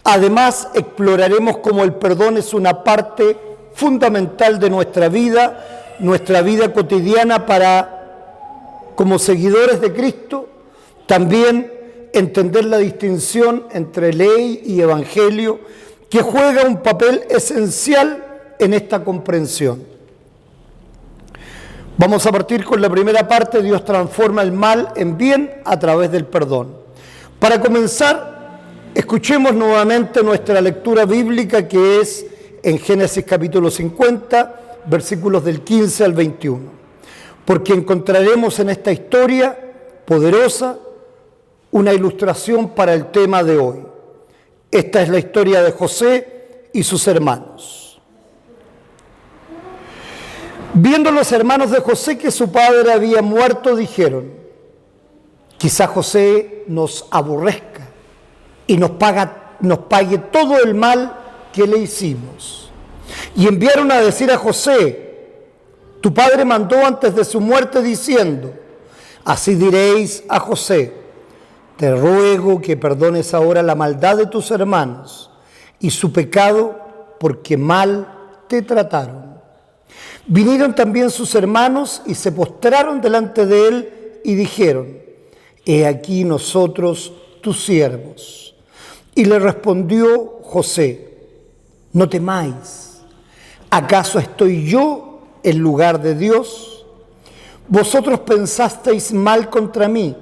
Además, exploraremos cómo el perdón es una parte fundamental de nuestra vida cotidiana para, como seguidores de Cristo, también entender la distinción entre ley y evangelio, que juega un papel esencial en esta comprensión. Vamos a partir con la primera parte: Dios transforma el mal en bien a través del perdón. Para comenzar, escuchemos nuevamente nuestra lectura bíblica, que es en Génesis capítulo 50, versículos del 15 al 21. Porque encontraremos en esta historia poderosa una ilustración para el tema de hoy. Esta es la historia de José y sus hermanos. Viendo los hermanos de José que su padre había muerto, dijeron: quizá José nos aborrezca y nos pague todo el mal que le hicimos. Y enviaron a decir a José: tu padre mandó antes de su muerte diciendo, así diréis a José: te ruego que perdones ahora la maldad de tus hermanos y su pecado, porque mal te trataron. Vinieron también sus hermanos y se postraron delante de él y dijeron: he aquí nosotros tus siervos. Y le respondió José: no temáis, ¿acaso estoy yo en lugar de Dios? Vosotros pensasteis mal contra mí,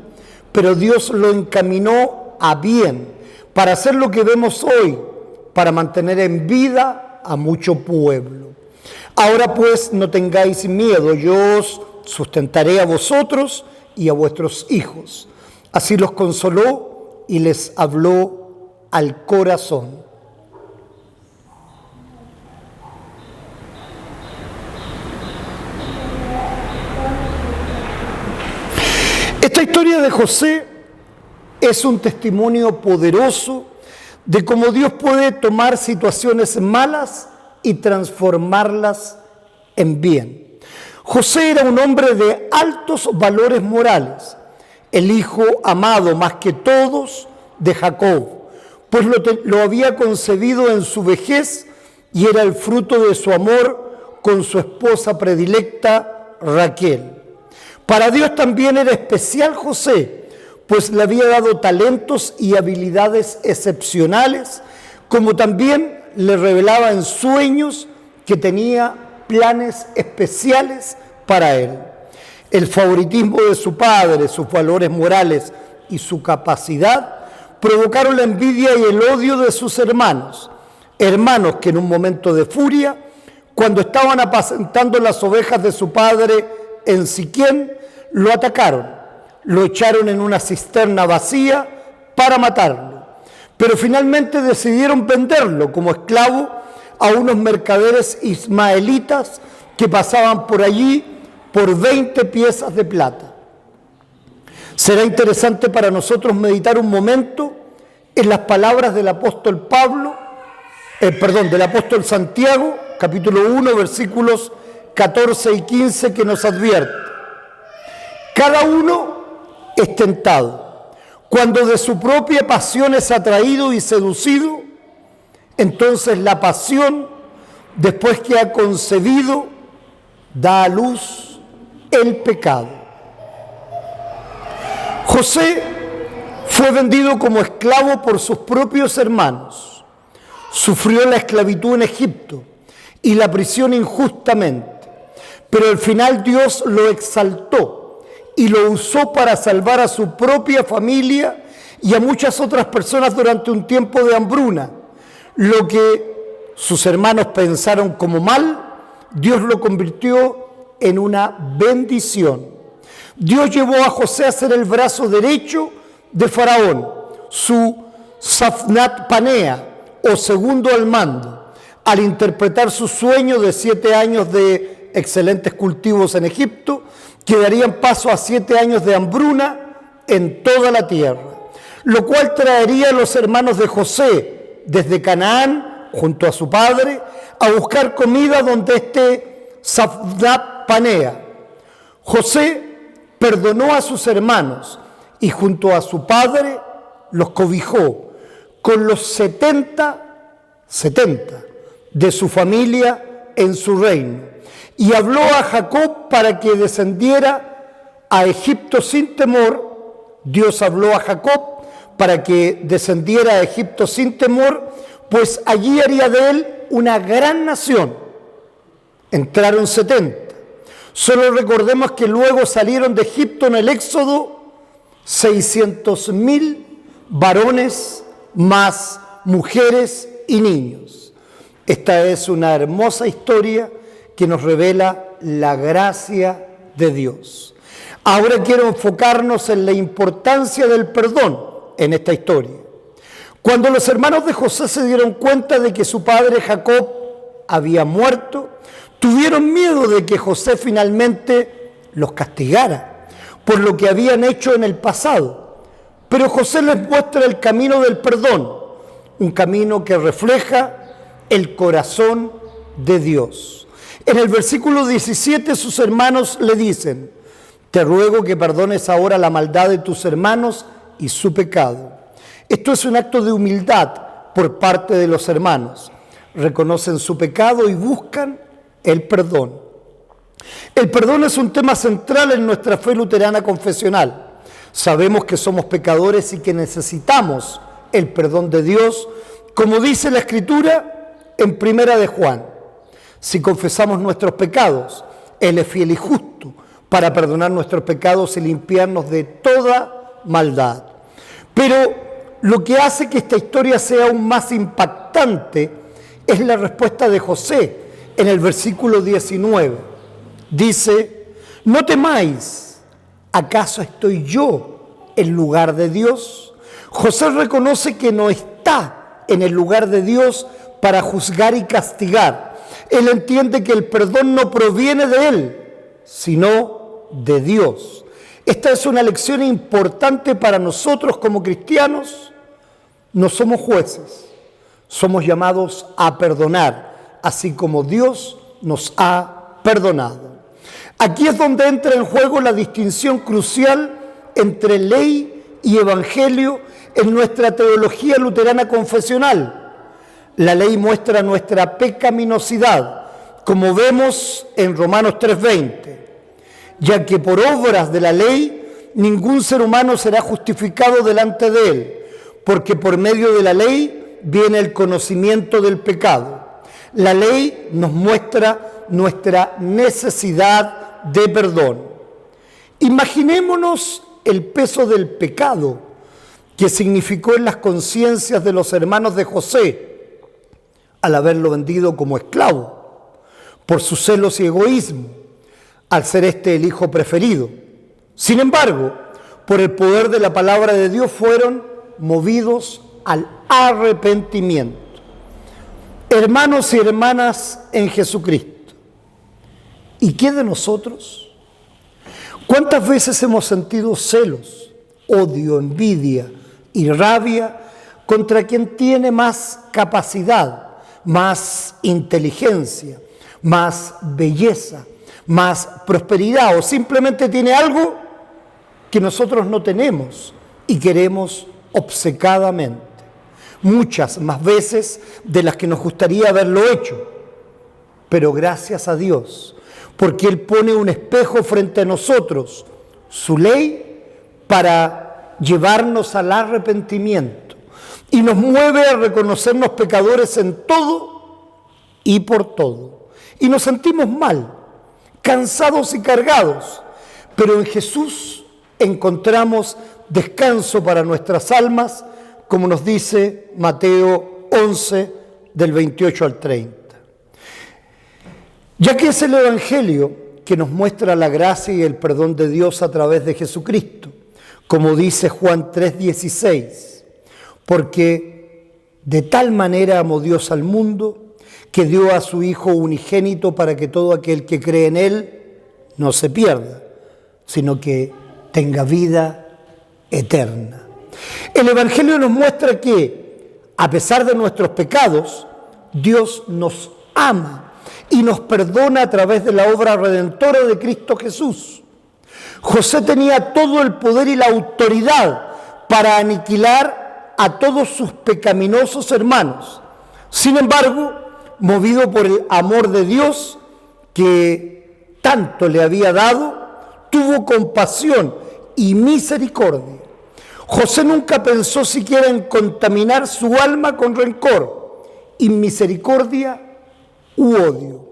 pero Dios lo encaminó a bien, para hacer lo que vemos hoy, para mantener en vida a mucho pueblo. Ahora pues no tengáis miedo, yo os sustentaré a vosotros y a vuestros hijos. Así los consoló y les habló al corazón. Esta historia de José es un testimonio poderoso de cómo Dios puede tomar situaciones malas y transformarlas en bien. José era un hombre de altos valores morales, el hijo amado más que todos de Jacob, pues lo había concebido en su vejez y era el fruto de su amor con su esposa predilecta Raquel. Para Dios también era especial José, pues le había dado talentos y habilidades excepcionales, como también le revelaba en sueños que tenía planes especiales para él. El favoritismo de su padre, sus valores morales y su capacidad provocaron la envidia y el odio de sus hermanos que en un momento de furia, cuando estaban apacentando las ovejas de su padre en Siquem, lo atacaron, lo echaron en una cisterna vacía para matarlo, pero finalmente decidieron venderlo como esclavo a unos mercaderes ismaelitas que pasaban por allí por 20 piezas de plata. Será interesante para nosotros meditar un momento en las palabras del apóstol del apóstol Santiago, capítulo 1, versículos 14 y 15, que nos advierte: cada uno es tentado cuando de su propia pasión es atraído y seducido. Entonces la pasión, después que ha concebido, da a luz el pecado. José fue vendido como esclavo por sus propios hermanos. Sufrió la esclavitud en Egipto y la prisión injustamente, pero al final Dios lo exaltó y lo usó para salvar a su propia familia y a muchas otras personas durante un tiempo de hambruna. Lo que sus hermanos pensaron como mal, Dios lo convirtió en una bendición. Dios llevó a José a ser el brazo derecho de Faraón, su Safnat Panea, o segundo al mando, al interpretar su sueño de 7 años de excelentes cultivos en Egipto, que darían paso a 7 años de hambruna en toda la tierra, lo cual traería a los hermanos de José desde Canaán, junto a su padre, a buscar comida donde esté Safnat Panea. José perdonó a sus hermanos y junto a su padre los cobijó con los 70 de su familia en su reino. Y habló a Jacob para que descendiera a Egipto sin temor. Dios habló a Jacob para que descendiera a Egipto sin temor, pues allí haría de él una gran nación. Entraron 70. Solo recordemos que luego salieron de Egipto en el Éxodo 600.000 varones más mujeres y niños. Esta es una hermosa historia que nos revela la gracia de Dios. Ahora quiero enfocarnos en la importancia del perdón en esta historia. Cuando los hermanos de José se dieron cuenta de que su padre Jacob había muerto, tuvieron miedo de que José finalmente los castigara por lo que habían hecho en el pasado. Pero José les muestra el camino del perdón, un camino que refleja el corazón de Dios. En el versículo 17 sus hermanos le dicen: te ruego que perdones ahora la maldad de tus hermanos y su pecado. Esto es un acto de humildad por parte de los hermanos. Reconocen su pecado y buscan el perdón. El perdón es un tema central en nuestra fe luterana confesional. Sabemos que somos pecadores y que necesitamos el perdón de Dios, como dice la Escritura en 1 de Juan. Si confesamos nuestros pecados, Él es fiel y justo para perdonar nuestros pecados y limpiarnos de toda maldad. Pero lo que hace que esta historia sea aún más impactante es la respuesta de José en el versículo 19. Dice: no temáis, ¿acaso estoy yo en lugar de Dios? José reconoce que no está en el lugar de Dios para juzgar y castigar. Él entiende que el perdón no proviene de él, sino de Dios. Esta es una lección importante para nosotros como cristianos. No somos jueces, somos llamados a perdonar, así como Dios nos ha perdonado. Aquí es donde entra en juego la distinción crucial entre ley y evangelio en nuestra teología luterana confesional. La ley muestra nuestra pecaminosidad, como vemos en Romanos 3:20, ya que por obras de la ley ningún ser humano será justificado delante de él, porque por medio de la ley viene el conocimiento del pecado. La ley nos muestra nuestra necesidad de perdón. Imaginémonos el peso del pecado que significó en las conciencias de los hermanos de José al haberlo vendido como esclavo por sus celos y egoísmo, al ser este el hijo preferido. Sin embargo, por el poder de la palabra de Dios fueron movidos al arrepentimiento. Hermanos y hermanas en Jesucristo, ¿y qué de nosotros? ¿Cuántas veces hemos sentido celos, odio, envidia y rabia contra quien tiene más capacidad, más inteligencia, más belleza, más prosperidad, o simplemente tiene algo que nosotros no tenemos y queremos obcecadamente? Muchas más veces de las que nos gustaría haberlo hecho, pero gracias a Dios, porque Él pone un espejo frente a nosotros, su ley, para llevarnos al arrepentimiento y nos mueve a reconocernos pecadores en todo y por todo. Y nos sentimos mal, cansados y cargados, pero en Jesús encontramos descanso para nuestras almas, como nos dice Mateo 11, del 28 al 30. Ya que es el Evangelio que nos muestra la gracia y el perdón de Dios a través de Jesucristo, como dice Juan 3:16, porque de tal manera amó Dios al mundo que dio a su Hijo unigénito para que todo aquel que cree en Él no se pierda, sino que tenga vida eterna. El Evangelio nos muestra que, a pesar de nuestros pecados, Dios nos ama y nos perdona a través de la obra redentora de Cristo Jesús. José tenía todo el poder y la autoridad para aniquilar a todos sus pecaminosos hermanos. Sin embargo, movido por el amor de Dios que tanto le había dado, tuvo compasión y misericordia. José nunca pensó siquiera en contaminar su alma con rencor, inmisericordia u odio.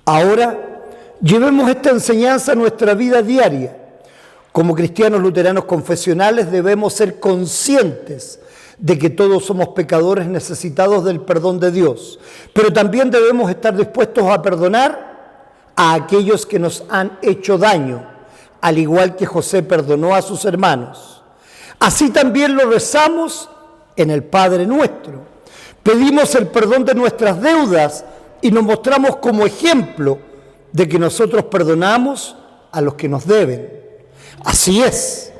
Ahora, llevemos esta enseñanza a nuestra vida diaria. Como cristianos luteranos confesionales debemos ser conscientes de que todos somos pecadores necesitados del perdón de Dios, pero también debemos estar dispuestos a perdonar a aquellos que nos han hecho daño, al igual que José perdonó a sus hermanos. Así también lo rezamos en el Padre Nuestro. Pedimos el perdón de nuestras deudas y nos mostramos como ejemplo de que nosotros perdonamos a los que nos deben. Así es,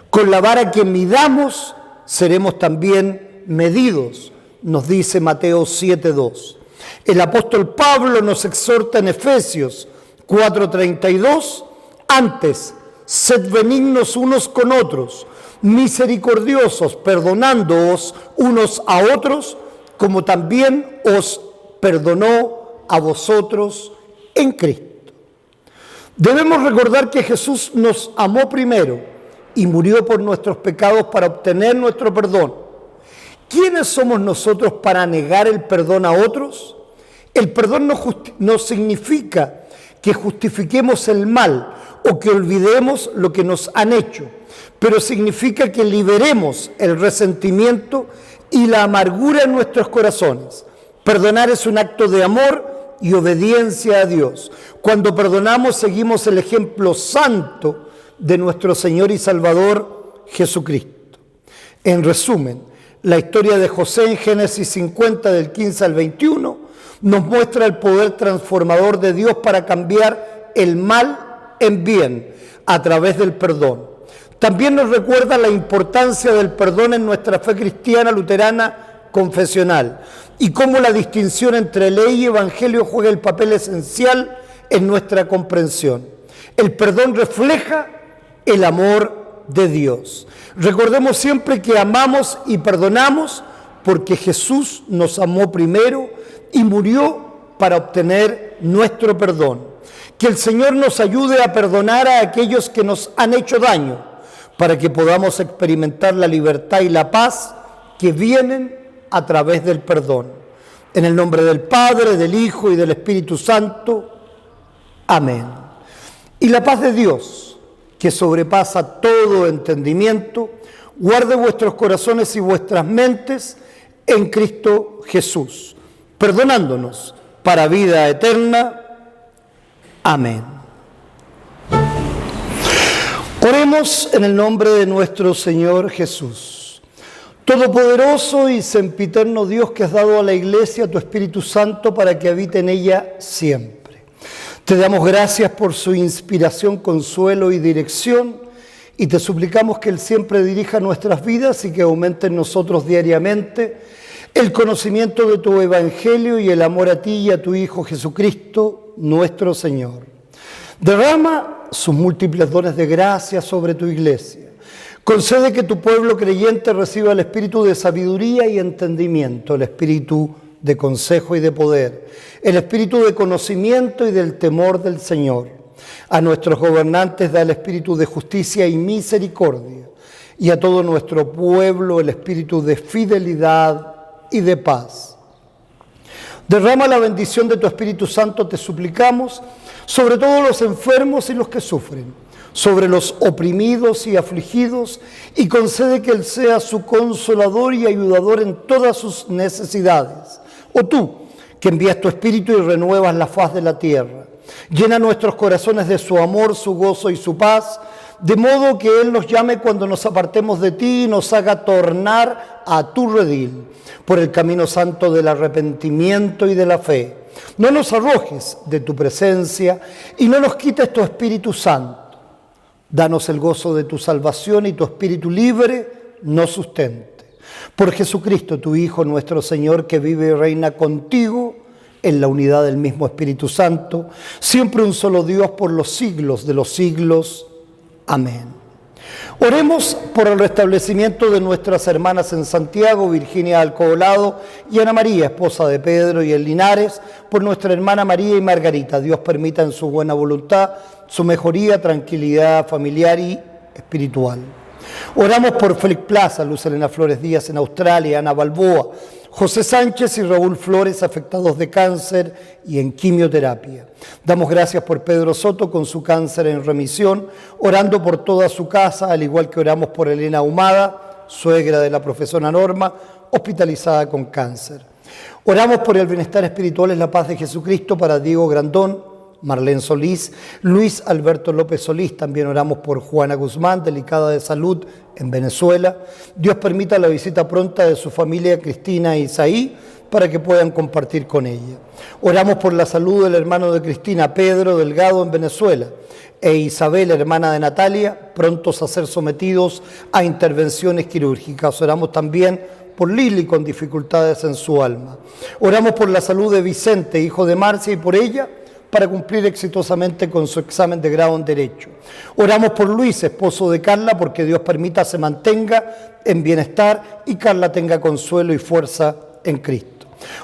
con la vara que midamos seremos también medidos, nos dice Mateo 7:2. El apóstol Pablo nos exhorta en Efesios 4:32, antes, sed benignos unos con otros, misericordiosos, perdonándoos unos a otros, como también os perdonó a vosotros en Cristo. Debemos recordar que Jesús nos amó primero y murió por nuestros pecados para obtener nuestro perdón. ¿Quiénes somos nosotros para negar el perdón a otros? El perdón no significa que justifiquemos el mal o que olvidemos lo que nos han hecho, pero significa que liberemos el resentimiento y la amargura en nuestros corazones. Perdonar es un acto de amor y obediencia a Dios. Cuando perdonamos, seguimos el ejemplo santo de nuestro Señor y Salvador Jesucristo. En resumen, la historia de José en Génesis 50, del 15 al 21, nos muestra el poder transformador de Dios para cambiar el mal en bien a través del perdón. También nos recuerda la importancia del perdón en nuestra fe cristiana luterana confesional y cómo la distinción entre ley y evangelio juega el papel esencial en nuestra comprensión. El perdón refleja el amor de Dios. Recordemos siempre que amamos y perdonamos porque Jesús nos amó primero y murió para obtener nuestro perdón. Que el Señor nos ayude a perdonar a aquellos que nos han hecho daño, para que podamos experimentar la libertad y la paz que vienen a través del perdón. En el nombre del Padre, del Hijo y del Espíritu Santo. Amén. Y la paz de Dios, que sobrepasa todo entendimiento, guarde vuestros corazones y vuestras mentes en Cristo Jesús, perdonándonos para vida eterna. Amén. Oremos en el nombre de nuestro Señor Jesús. Todopoderoso y sempiterno Dios, que has dado a la Iglesia tu Espíritu Santo para que habite en ella siempre. Te damos gracias por su inspiración, consuelo y dirección, y te suplicamos que Él siempre dirija nuestras vidas y que aumente en nosotros diariamente el conocimiento de tu Evangelio y el amor a ti y a tu Hijo Jesucristo, nuestro Señor. Derrama sus múltiples dones de gracia sobre tu Iglesia. Concede que tu pueblo creyente reciba el espíritu de sabiduría y entendimiento, el espíritu de consejo y de poder, el espíritu de conocimiento y del temor del Señor. A nuestros gobernantes da el espíritu de justicia y misericordia, y a todo nuestro pueblo el espíritu de fidelidad y de paz. Derrama la bendición de tu Espíritu Santo, te suplicamos, sobre todos los enfermos y los que sufren, sobre los oprimidos y afligidos, y concede que Él sea su consolador y ayudador en todas sus necesidades. O tú, que envías tu Espíritu y renuevas la faz de la tierra, llena nuestros corazones de su amor, su gozo y su paz, de modo que Él nos llame cuando nos apartemos de ti y nos haga tornar a tu redil, por el camino santo del arrepentimiento y de la fe. No nos arrojes de tu presencia y no nos quites tu Espíritu Santo. Danos el gozo de tu salvación y tu Espíritu libre nos sustente. Por Jesucristo, tu Hijo, nuestro Señor, que vive y reina contigo en la unidad del mismo Espíritu Santo, siempre un solo Dios por los siglos de los siglos. Amén. Oremos por el restablecimiento de nuestras hermanas en Santiago, Virginia Alcobolado y Ana María, esposa de Pedro, y en Linares, por nuestra hermana María y Margarita. Dios permita en su buena voluntad su mejoría, tranquilidad familiar y espiritual. Oramos por Félix Plaza, Luz Elena Flores Díaz en Australia, Ana Balboa, José Sánchez y Raúl Flores, afectados de cáncer y en quimioterapia. Damos gracias por Pedro Soto con su cáncer en remisión, orando por toda su casa, al igual que oramos por Elena Ahumada, suegra de la profesora Norma, hospitalizada con cáncer. Oramos por el bienestar espiritual en la paz de Jesucristo para Diego Grandón, Marlene Solís, Luis Alberto López Solís. También oramos por Juana Guzmán, delicada de salud en Venezuela. Dios permita la visita pronta de su familia Cristina e Isaí para que puedan compartir con ella. Oramos por la salud del hermano de Cristina, Pedro Delgado, en Venezuela, e Isabel, hermana de Natalia, prontos a ser sometidos a intervenciones quirúrgicas. Oramos también por Lili con dificultades en su alma. Oramos por la salud de Vicente, hijo de Marcia, y por ella, para cumplir exitosamente con su examen de grado en Derecho. Oramos por Luis, esposo de Carla, porque Dios permita se mantenga en bienestar y Carla tenga consuelo y fuerza en Cristo.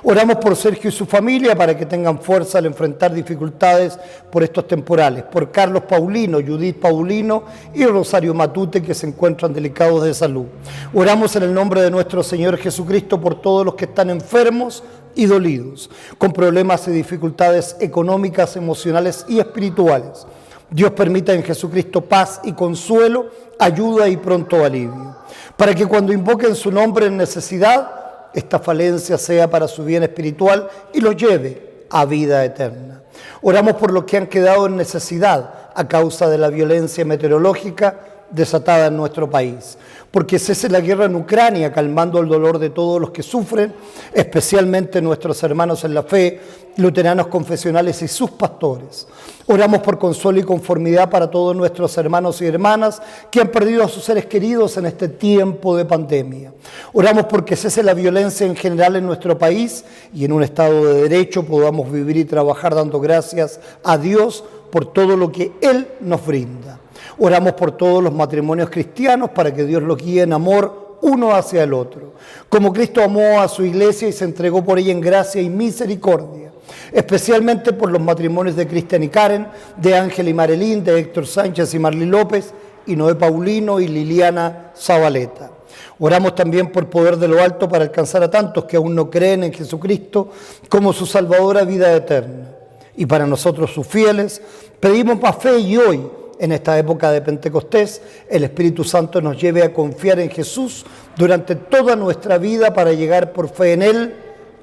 Oramos por Sergio y su familia para que tengan fuerza al enfrentar dificultades por estos temporales. Por Carlos Paulino, Judith Paulino y Rosario Matute, que se encuentran delicados de salud. Oramos en el nombre de nuestro Señor Jesucristo por todos los que están enfermos y dolidos, con problemas y dificultades económicas, emocionales y espirituales. Dios permita en Jesucristo paz y consuelo, ayuda y pronto alivio, para que cuando invoquen su nombre en necesidad, esta falencia sea para su bien espiritual y los lleve a vida eterna. Oramos por los que han quedado en necesidad a causa de la violencia meteorológica. desatada en nuestro país. Porque cese la guerra en Ucrania, calmando el dolor de todos los que sufren, especialmente nuestros hermanos en la fe, luteranos confesionales y sus pastores. Oramos por consuelo y conformidad para todos nuestros hermanos y hermanas que han perdido a sus seres queridos en este tiempo de pandemia. Oramos porque cese la violencia en general en nuestro país y en un Estado de Derecho podamos vivir y trabajar dando gracias a Dios por todo lo que Él nos brinda. Oramos por todos los matrimonios cristianos para que Dios los guíe en amor uno hacia el otro. Como Cristo amó a su iglesia y se entregó por ella en gracia y misericordia. Especialmente por los matrimonios de Cristian y Karen, de Ángel y Marilyn, de Héctor Sánchez y Marley López, y Noé Paulino y Liliana Zabaleta. Oramos también por poder de lo alto para alcanzar a tantos que aún no creen en Jesucristo como su salvadora vida eterna. Y para nosotros sus fieles, pedimos más fe y hoy, en esta época de Pentecostés, el Espíritu Santo nos lleve a confiar en Jesús durante toda nuestra vida para llegar por fe en Él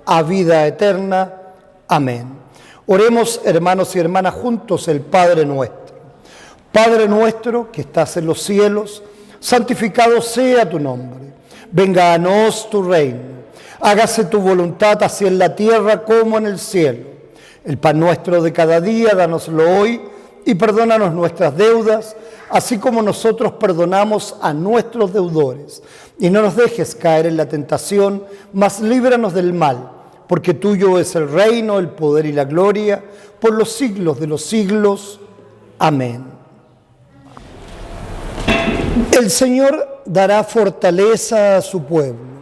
a vida eterna. Amén. Oremos, hermanos y hermanas, juntos el Padre nuestro. Padre nuestro que estás en los cielos, santificado sea tu nombre. Venga a nosotros tu reino. Hágase tu voluntad así en la tierra como en el cielo. El pan nuestro de cada día, dánoslo hoy y perdónanos nuestras deudas, así como nosotros perdonamos a nuestros deudores. Y no nos dejes caer en la tentación, mas líbranos del mal, porque tuyo es el reino, el poder y la gloria, por los siglos de los siglos. Amén. El Señor dará fortaleza a su pueblo.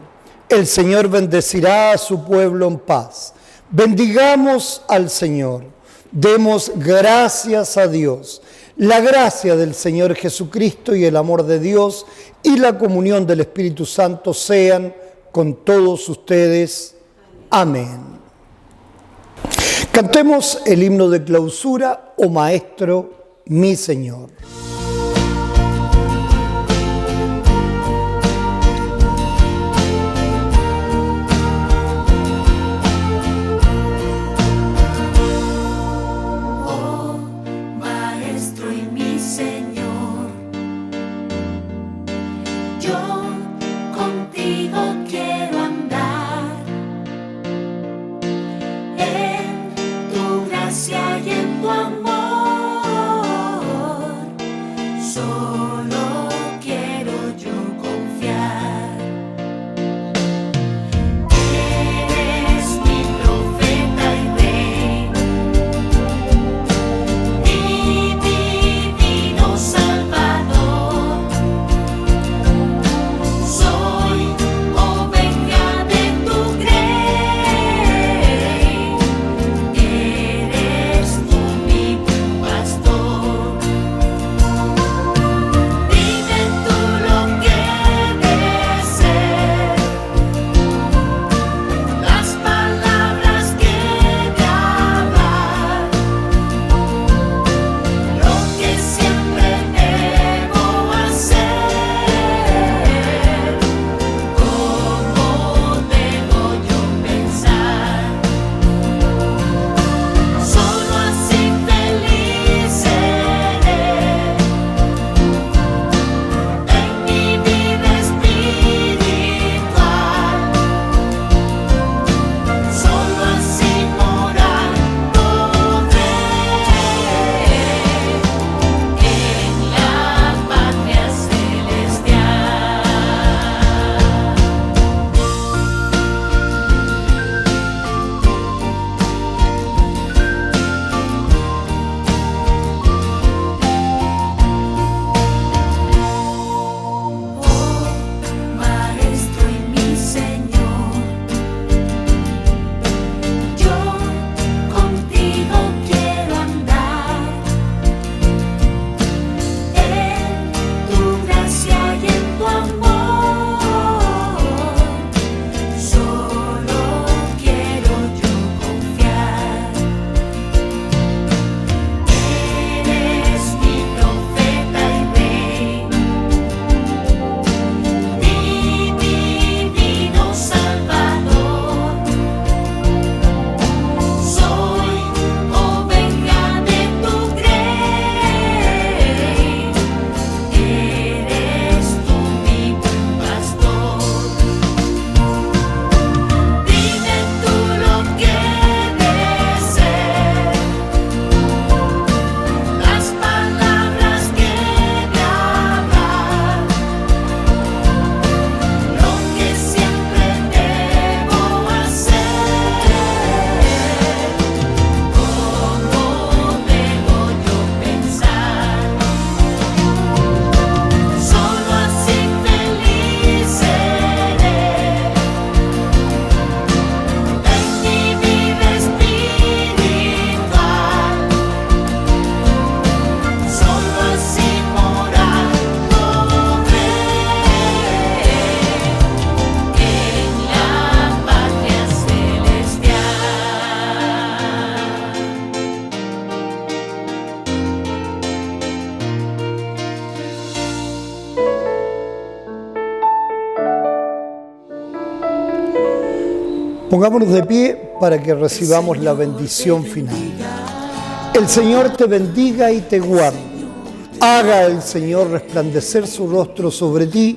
El Señor bendecirá a su pueblo en paz. Bendigamos al Señor. Demos gracias a Dios. La gracia del Señor Jesucristo y el amor de Dios y la comunión del Espíritu Santo sean con todos ustedes. Amén. Cantemos el himno de clausura, oh Maestro, mi Señor. Y en tu amor Pongámonos de pie para que recibamos la bendición final. El Señor te bendiga y te guarde. Haga el Señor resplandecer su rostro sobre ti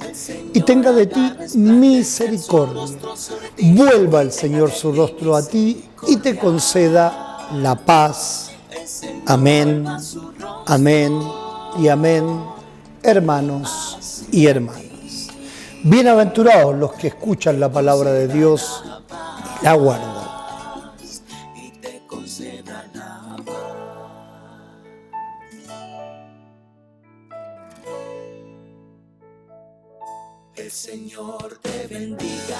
y tenga de ti misericordia. Vuelva el Señor su rostro a ti y te conceda la paz. Amén, amén y amén, hermanos y hermanas. Bienaventurados los que escuchan la palabra de Dios y la guardan. El Señor te bendiga.